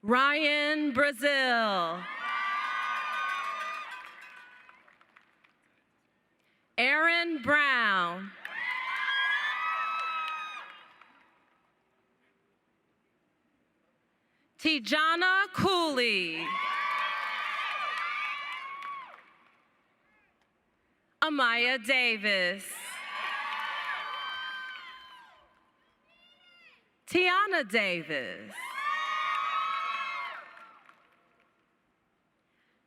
Ryan Brazil. Aaron Brown. Tijana Cooley. Amaya Davis. Tiana Davis.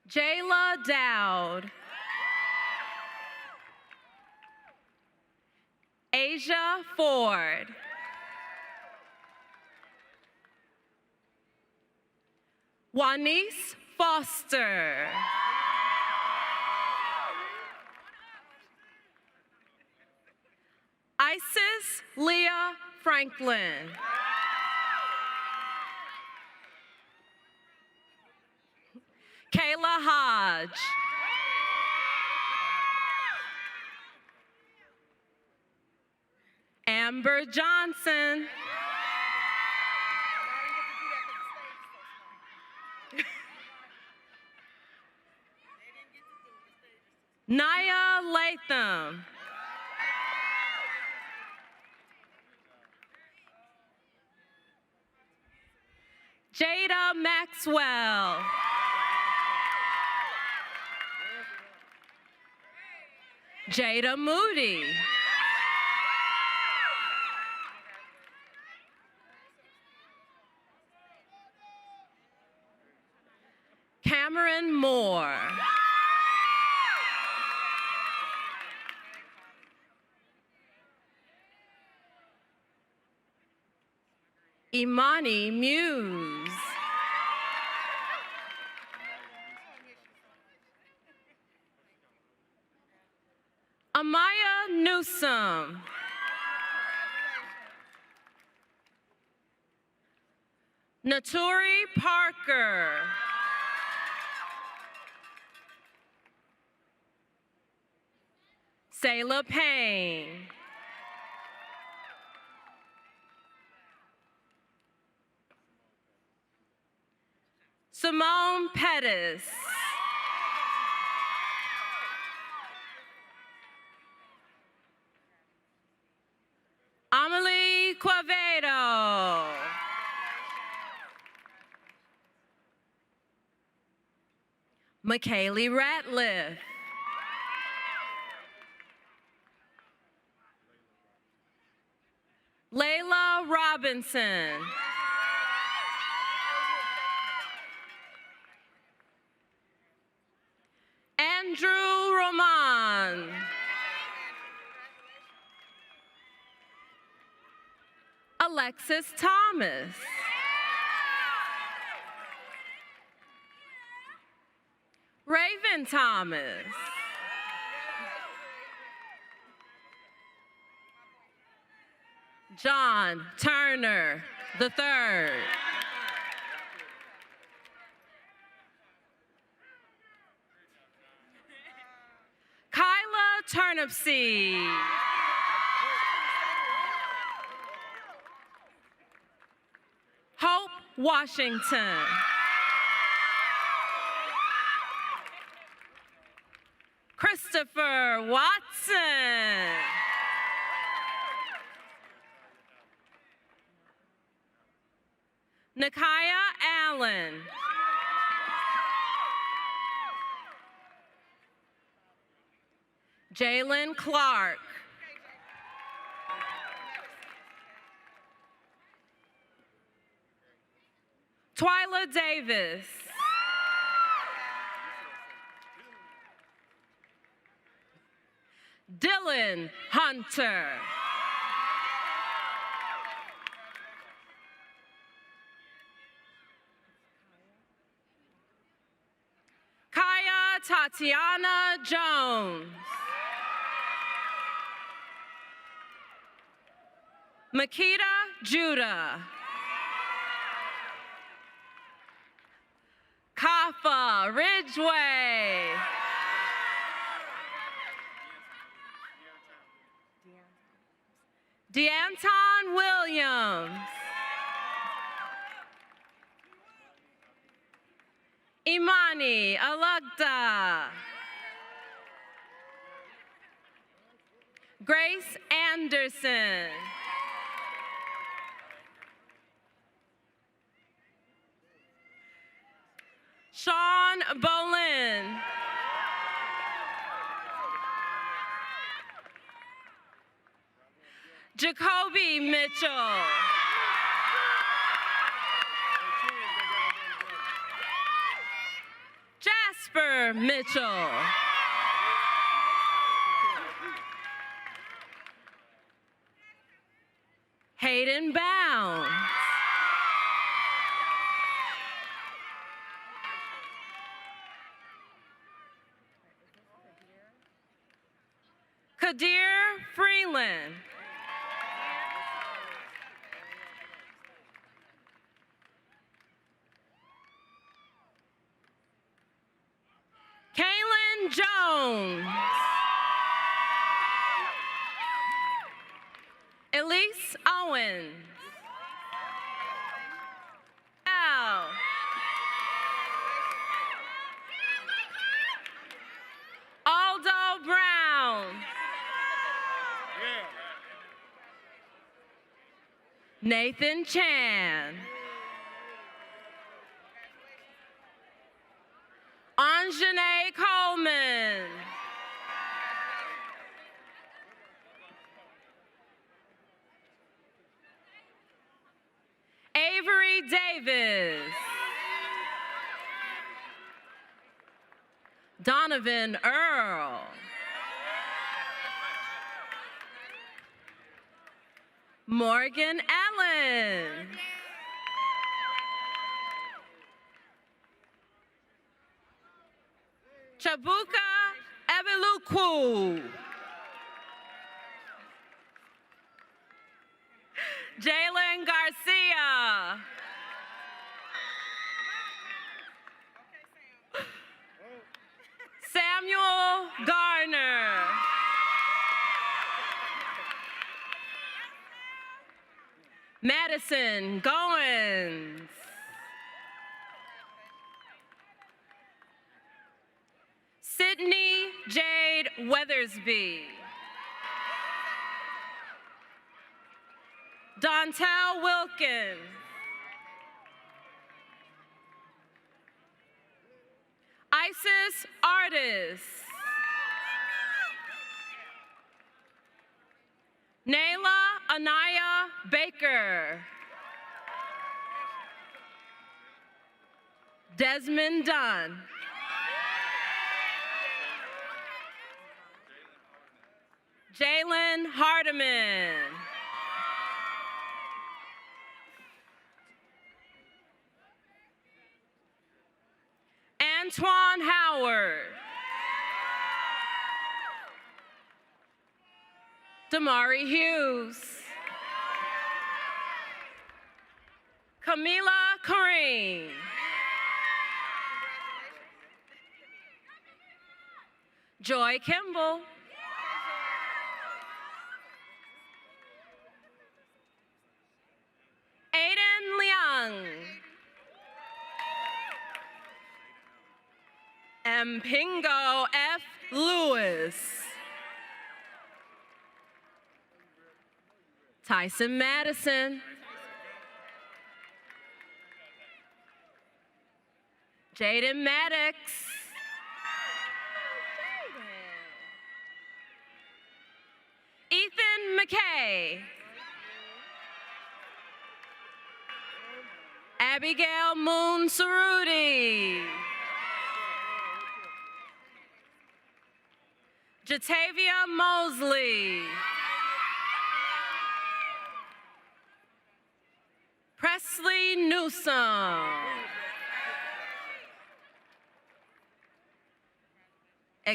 Jayla Dowd. Asia Ford. Juanice Foster. Isis Leah Franklin. Kayla Hodge. Amber Johnson. Naya Latham. Jada Maxwell. Jada Moody. Cameron Moore. Imani Muse. Amaya Newsom. Naturi Parker. Sayla Payne. Simone Pettis. Amelie Quevedo. McKaylee Ratliff. Layla Robinson. Andrew Roman. Alexis Thomas. Raven Thomas. John Turner III. Kyla Turnipseed. Hope Washington. Christopher Watson. Nakaya Allen. Jalen Clark. Twyla Davis. Dylan Hunter. Kaya Tatiana Jones. Makita Judah. Kafa Ridgeway. Deanton Williams. Imani Alugda. Grace Anderson. Sean Bolin. Jacoby Mitchell. Jasper Mitchell. Jaden Bounds. Kadir Freeland. Kaylin Jones. Elise Owens. Al. Aldo Brown. Nathan Chan. Anjanae Coleman. Avery Davis. Donovan Earl. Morgan Allen. Chabuka Ebelukwu. Jalen Garcia. Samuel Garner. Madison Goins. Sydney Jade Weathersby. Dontel Wilkins. Isis Artis. Nayla Anaya Baker. Desmond Dunn. Jalen Hardiman. Antoine Howard. Damari Hughes. Camila Kareem. Joy Kimball. Aiden Liang. Mpingo F. Lewis. Tyson Madison. Jaden Maddox. Ethan McKay. Abigail Moon Cerruti. Jatavia Mosley. Presley Newsom.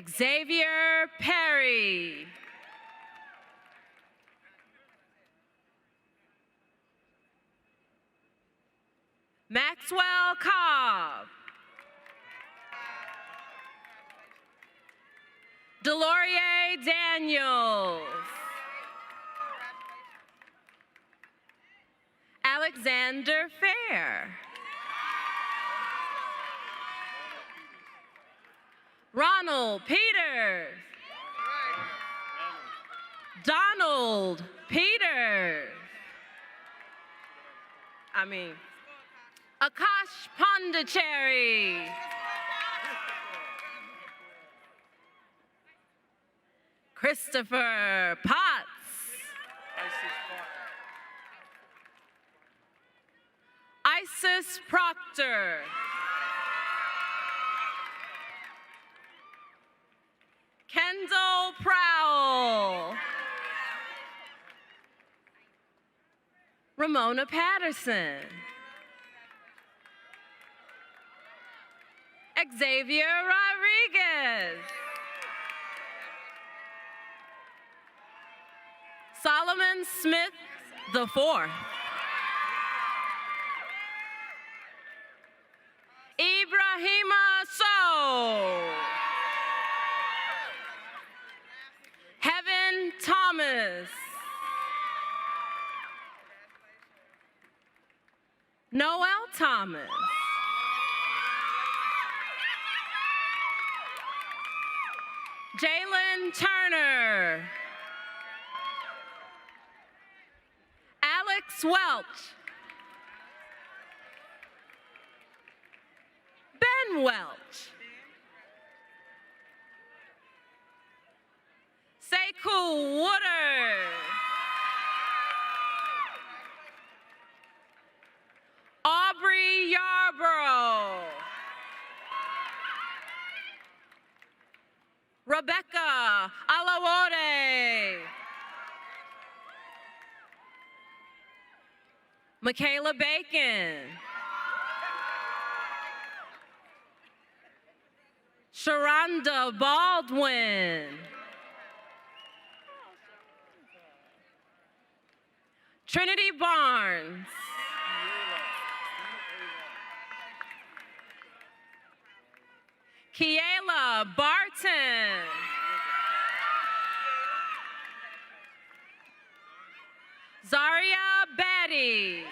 Xavier Perry. Maxwell Cobb. Delorier Daniels. Alexander Fair. Ronald Peters. Donald Peters. Akash Pondicherry. Christopher Potts. Isis Proctor. Kendall Prowl. Ramona Patterson. Xavier Rodriguez. Solomon Smith IV. Ibrahima Sow. Heaven Thomas. Noel Thomas. Jalen Turner. Alex Welch. Ben Welch. Sekou Woodard. Aubrey Yarborough. Rebecca Alawode. Michaela Bacon. Sharonda Baldwin. Trinity Barnes. Kiela Barton. Zaria Betty.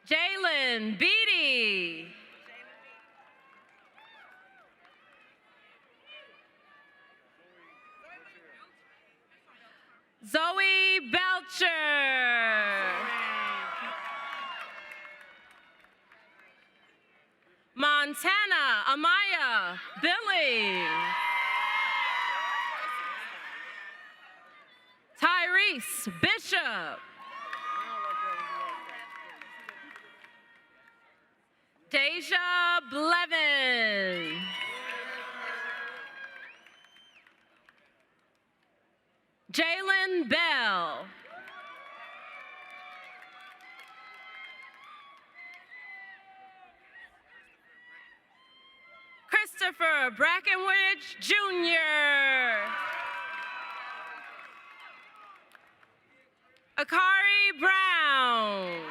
Jalen Beatty. Zoe Belcher. Montana Amaya Billy. Tyrese Bishop. Deja Blevin. Jalen Bell. Christopher Brackenridge Jr. Akari Brown.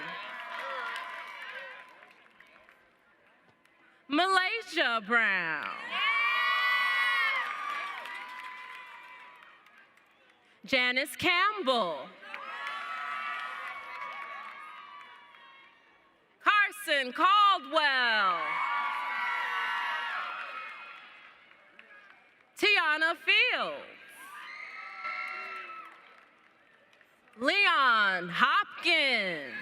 Malaysia Brown. Janice Campbell. Carson Caldwell. Tiana Fields. Leon Hopkins.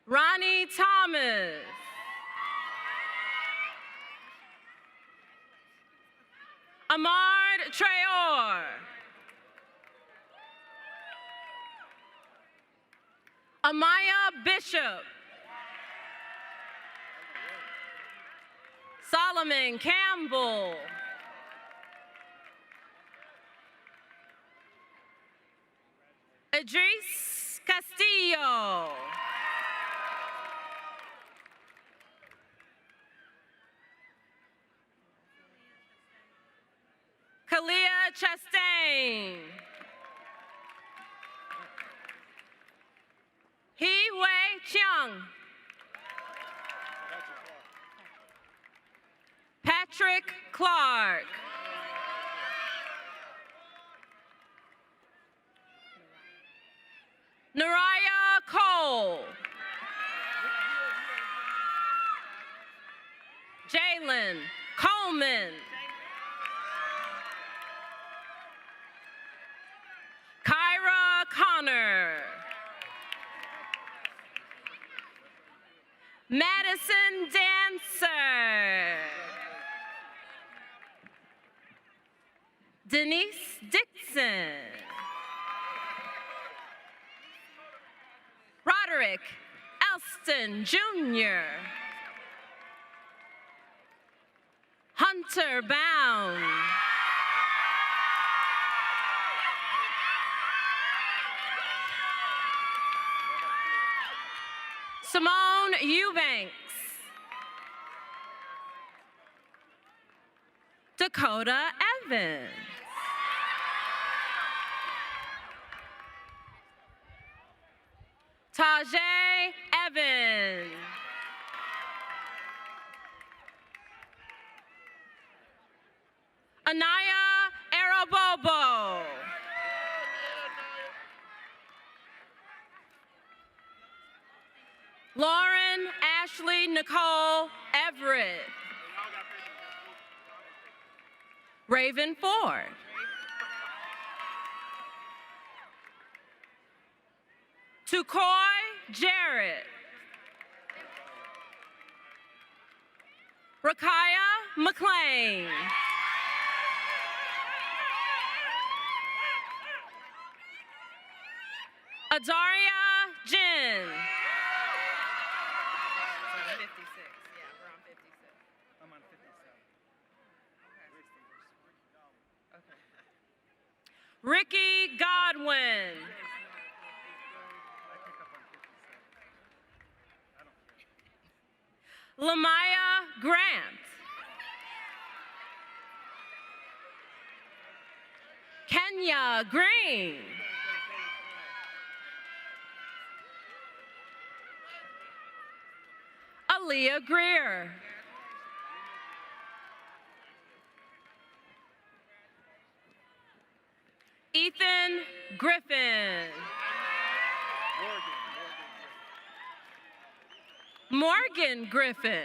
Ronnie Thomas. Amard Traor. Amaya Bishop. Solomon Campbell. Idris Castillo. Kalia Chastain. Hee Wei Chiang. Patrick Clark. Naraya Cole. Jalen Coleman. Kyra Connor. Madison Dancer. Denise Dixon. Roderick Elston Jr. Hunter Hunter Bound. Simone Eubanks. Dakota Evans. Tajay Evans. Anaya Arabobo. Lauren Ashley Nicole Everett. Raven Ford. Tukoi Jarrett. Rakaya McLean. Adaria Jin. Ricky Godwin. Lamaya Grant. Kenya Green. Aaliyah Greer. Ethan Griffin. Morgan Griffin.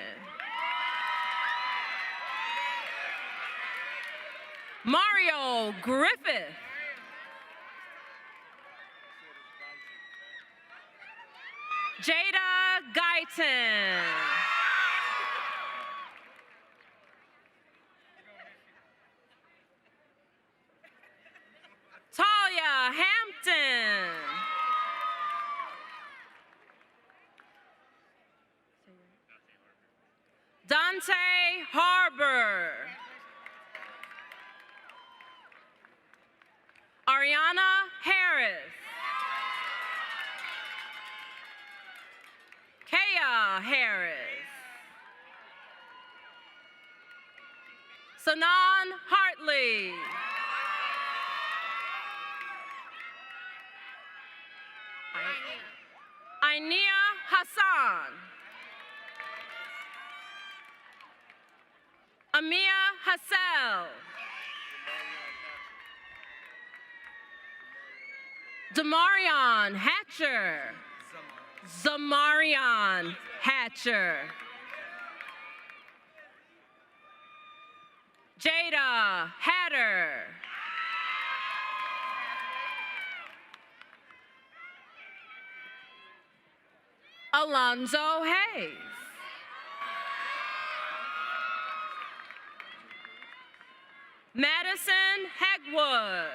Mario Griffith. Jada Guyton. Talia Hampton. Dante Harbor. Ariana Harris. Kaya Harris. Sanan Hartley. Ainia Hassan. Amia Hassel. Damarion Hatcher. Zamarion Hatcher. Jada Hatter. Alonzo Hayes. Madison Hegwood.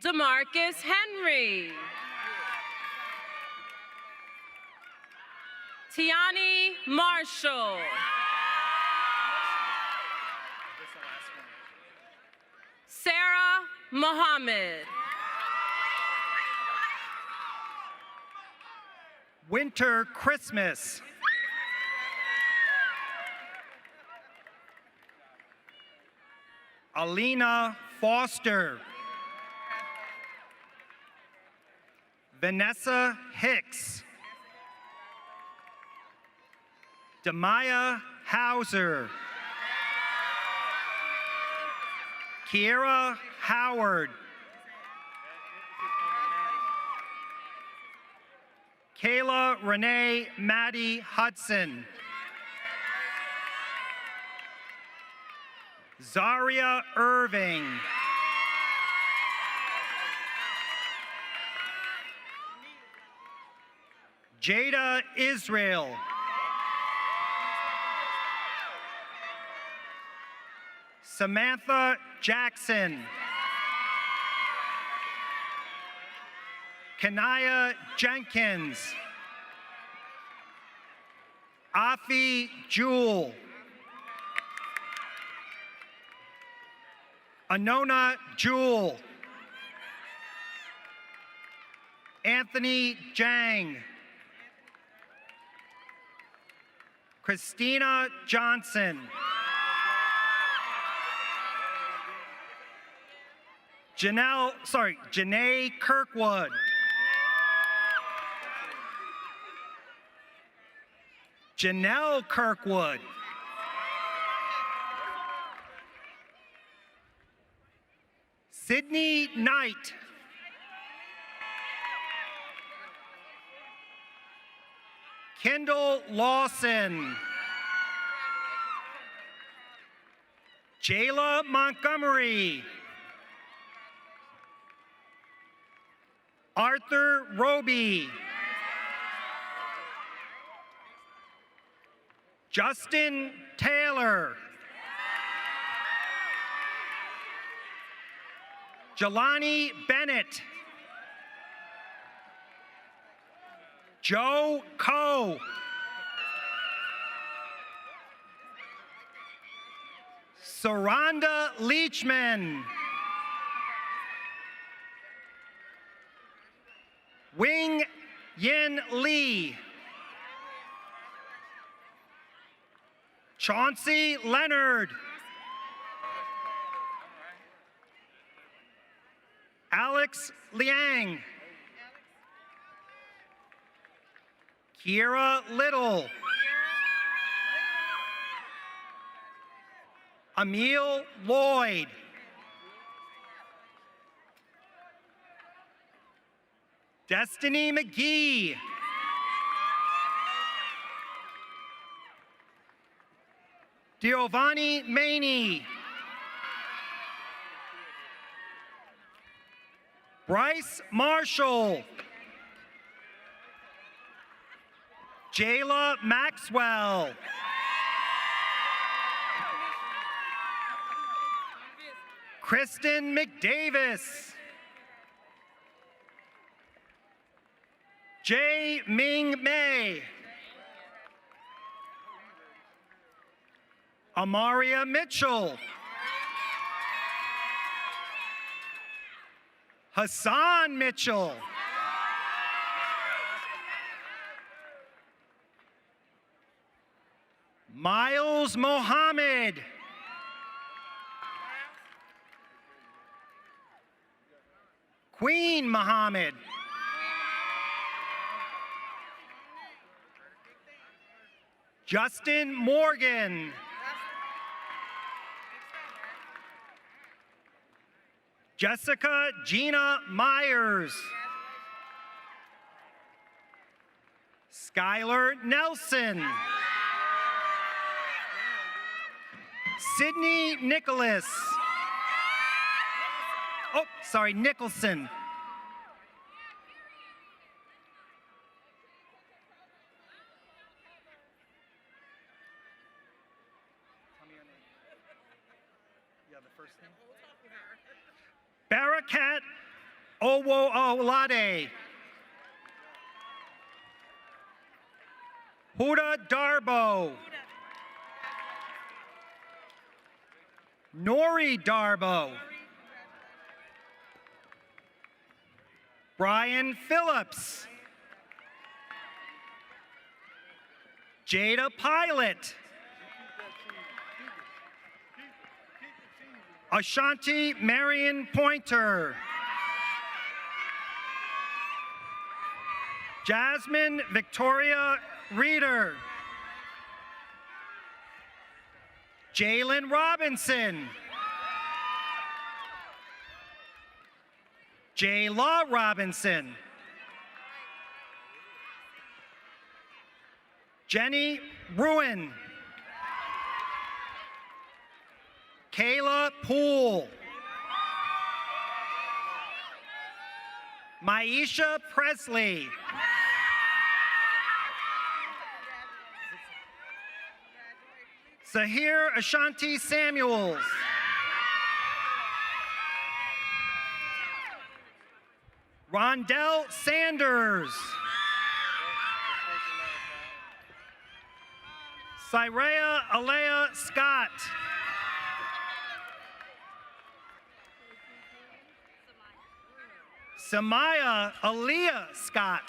DeMarcus Henry. Tiani Marshall. Sarah Muhammad. Winter Christmas. Alina Foster. Vanessa Hicks. Demaya Hauser. Kiera Howard. Kayla Renee Maddie Hudson. Zaria Irving. Jada Israel. Samantha Jackson. Kanaya Jenkins. Afi Jewel. Anona Jewel. Anthony Jang. Christina Johnson. Janae Kirkwood. Janelle Kirkwood. Sydney Knight. Kendall Lawson. Jayla Montgomery. Arthur Roby. Justin Taylor. Jelani Bennett. Joe Coe. Saranda Leachman. Wing Yin Lee. Chauncey Leonard. Alex Liang. Kiera Little. Emil Lloyd. Destiny McGee. Giovanni Maney. Bryce Marshall. Jayla Maxwell. Kristen McDavis. Jae Ming May. Amaria Mitchell. Hassan Mitchell. Miles Mohammed. Queen Muhammad. Justin Morgan. Jessica Gina Myers. Skylar Nelson. Sydney Nicholas. Oh, sorry, Nicholson. Barakat Owoolade. Huda Darbo. Nori Darbo. Brian Phillips. Jada Pilot. Ashanti Marion Pointer. Jasmine Victoria Reeder. Jalen Robinson. Jayla Robinson. Jenny Ruin. Kayla Poole. Maisha Presley. Sahir Ashanti Samuels. Rondell Sanders. Syrea Alea Scott. Samaya Aaliyah Scott.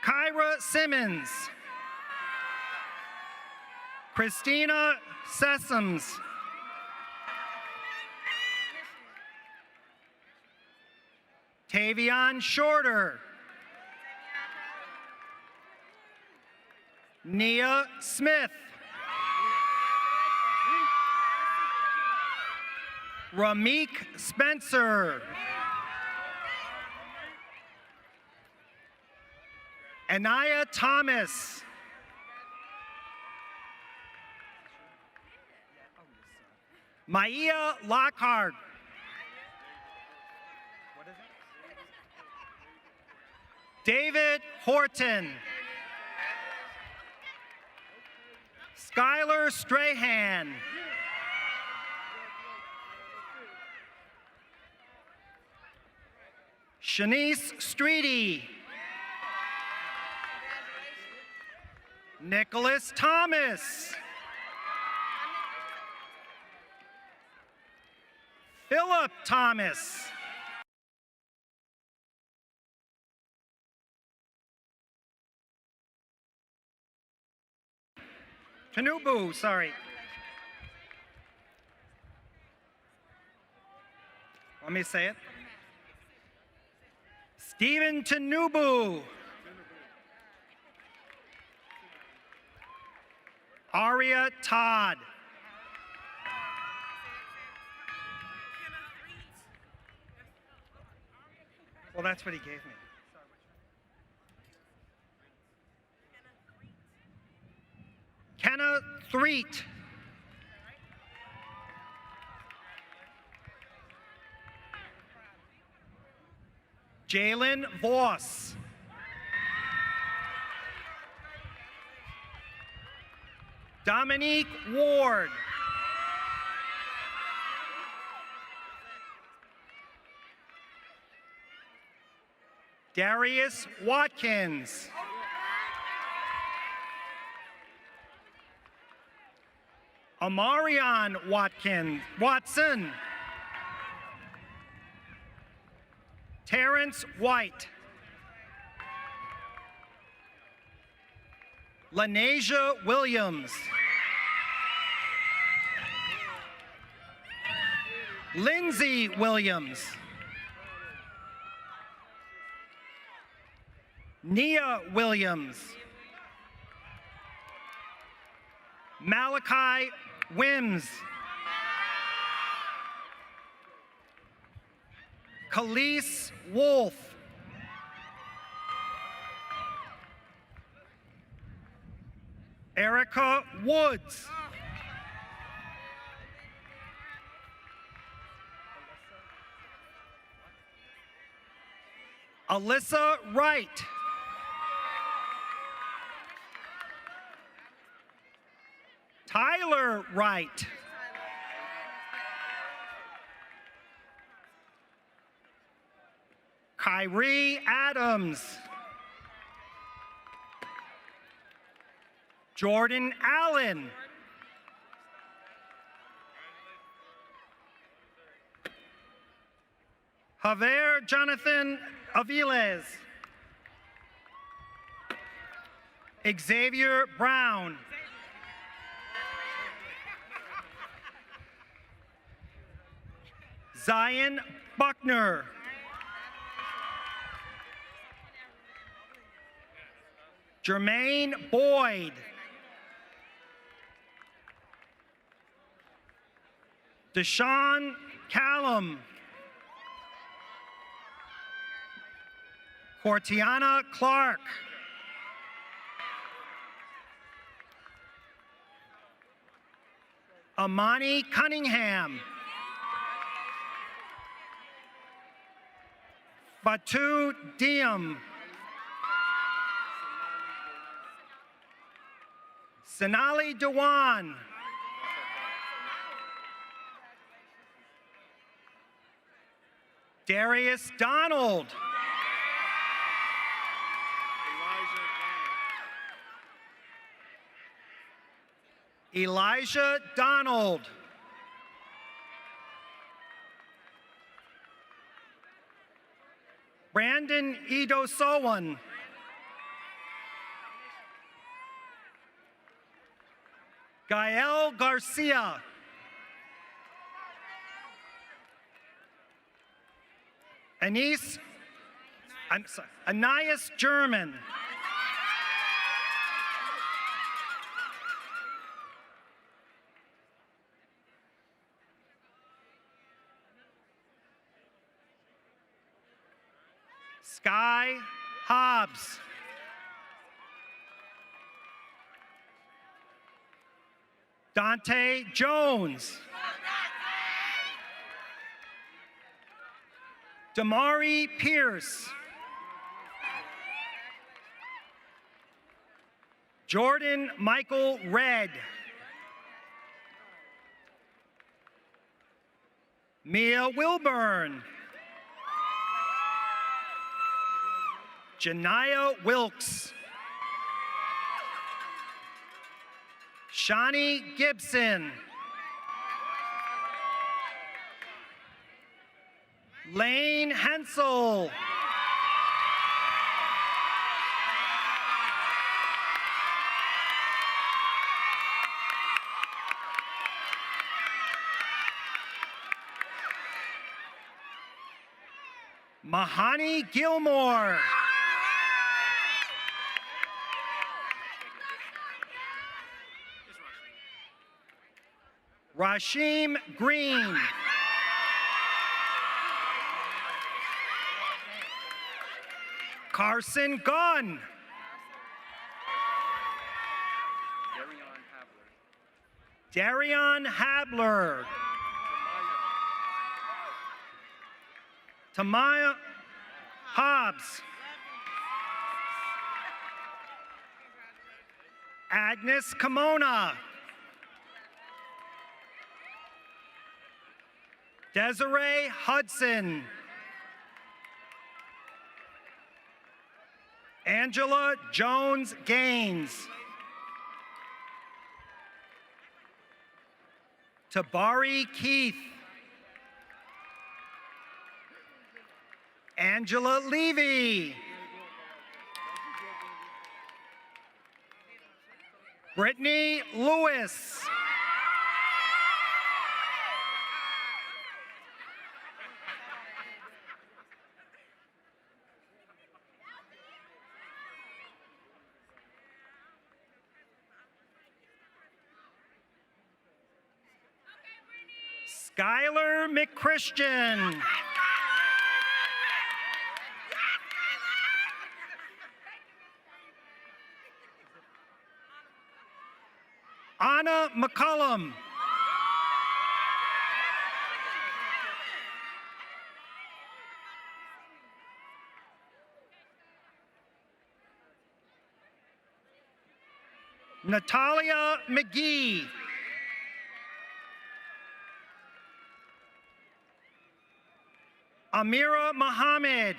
Kyra Simmons. Christina Sessoms. Tavion Shorter. Nia Smith. Ramik Spencer. Anaya Thomas. Maya Lockhart. David Horton. Skylar Strahan. Shanice Streety. Nicholas Thomas. Philip Thomas. Tanubu, sorry. Want me to say it? Stephen Tanubu. Aria Todd. Well, that's what he gave me. Kenna Threet. Jalen Voss. Dominique Ward. Darius Watkins. Amarion Watson. Terrence White. Lanasia Williams. Lindsay Williams. Nia Williams. Malachi Wims. Khalees Wolf. Erica Woods. Alyssa Wright. Tyler Wright. Kyrie Adams. Jordan Allen. Javier Jonathan Aviles. Xavier Brown. Zion Buckner. Jermaine Boyd. Deshaun Callum. Cortiana Clark. Amani Cunningham. Batu Diem. Sonali Dewan. Darius Donald. Elijah Donald. Brandon Idosowan. Gael Garcia. Anais German. Sky Hobbs. Dante Jones. Damari Pierce. Jordan Michael Red. Mia Wilburn. Janiyah Wilkes. Shawnee Gibson. Lane Hensel. Mahani Gilmore. Rasheem Green. Carson Gunn. Darion Habler. Tamaya Hobbs. Agnes Kimona. Desiree Hudson. Angela Jones Gaines. Tabari Keith. Angela Levy. Brittany Lewis. Skylar McChristian. Anna McCullum. Natalia McGee. Amira Muhammad.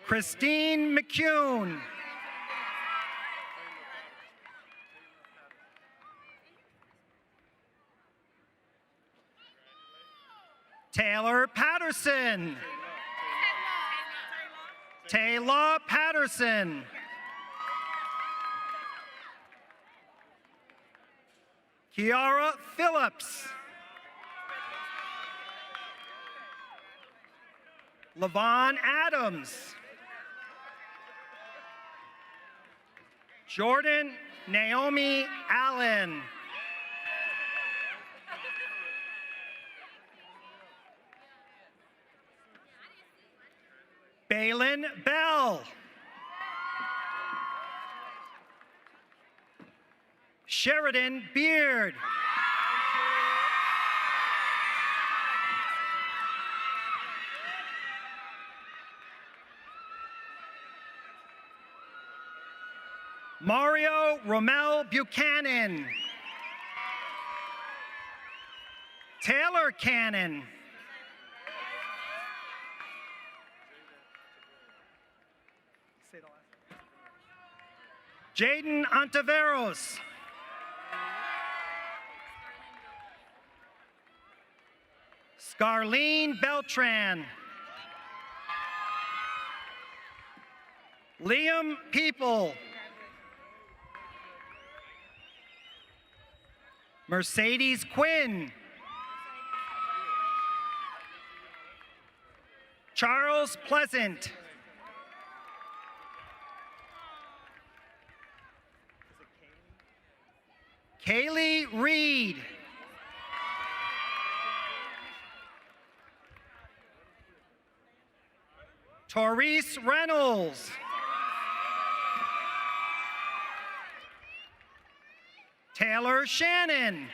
Christine McCune. Taylor Patterson. Taylor Patterson. Kiara Phillips. Levon Adams. Jordan Naomi Allen. Balin Bell. Sheridan Beard. Mario Romel Buchanan. Taylor Cannon. Jaden Ontiveros. Scarlene Beltran. Liam People. Mercedes Quinn. Charles Pleasant. Kaylee Reed. Taureese Reynolds. Taylor Shannon.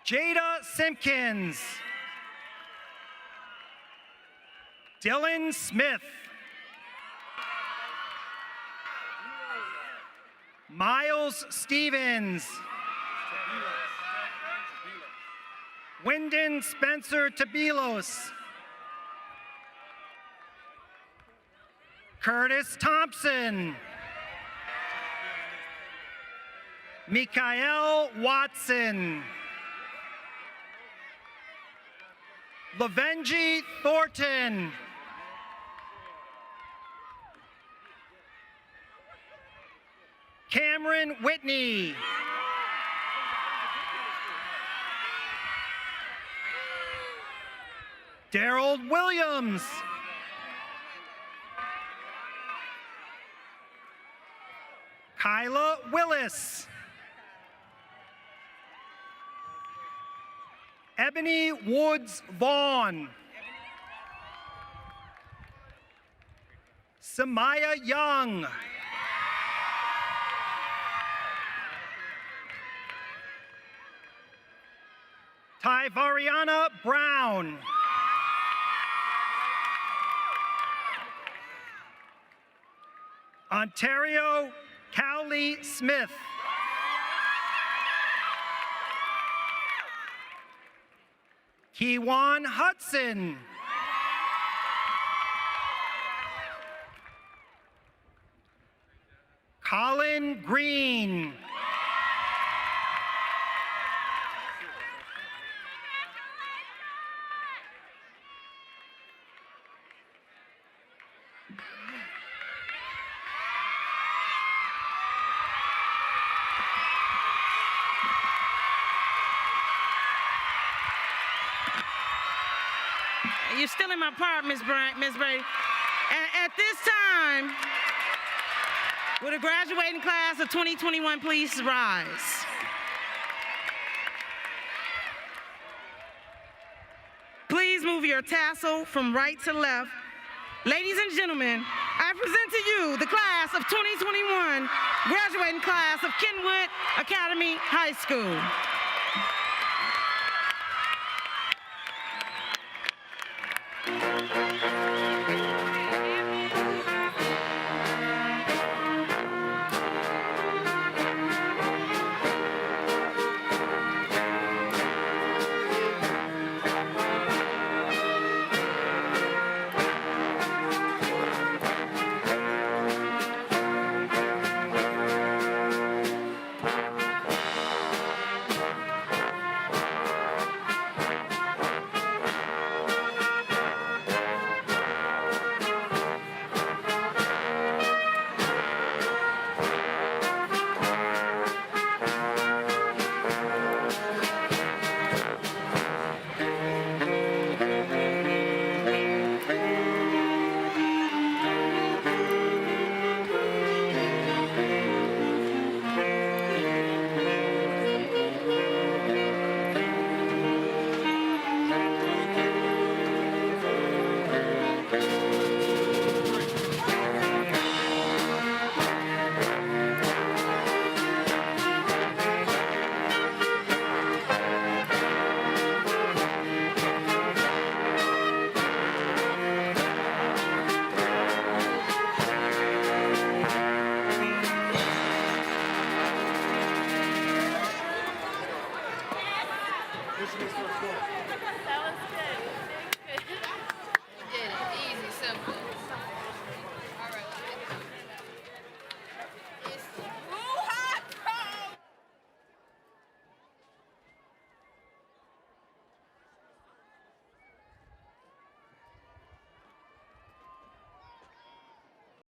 Jada Simpkins. Dylan Smith. Miles Stevens. Wyndon Spencer Tabilos. Curtis Thompson. Mikael Watson. Lavenji Thornton. Cameron Whitney. Daryl Williams. Kyla Willis. Ebony Woods Vaughn. Samaya Young. Tyvariana Brown. Ontario Cowley Smith. Kiwan Hudson. Colin Green. You're still in my part, Miss Brady. At this time, will the graduating class of 2021 please rise? Please move your tassel from right to left. Ladies and gentlemen, I present to you the class of 2021, graduating class of Kenwood Academy High School.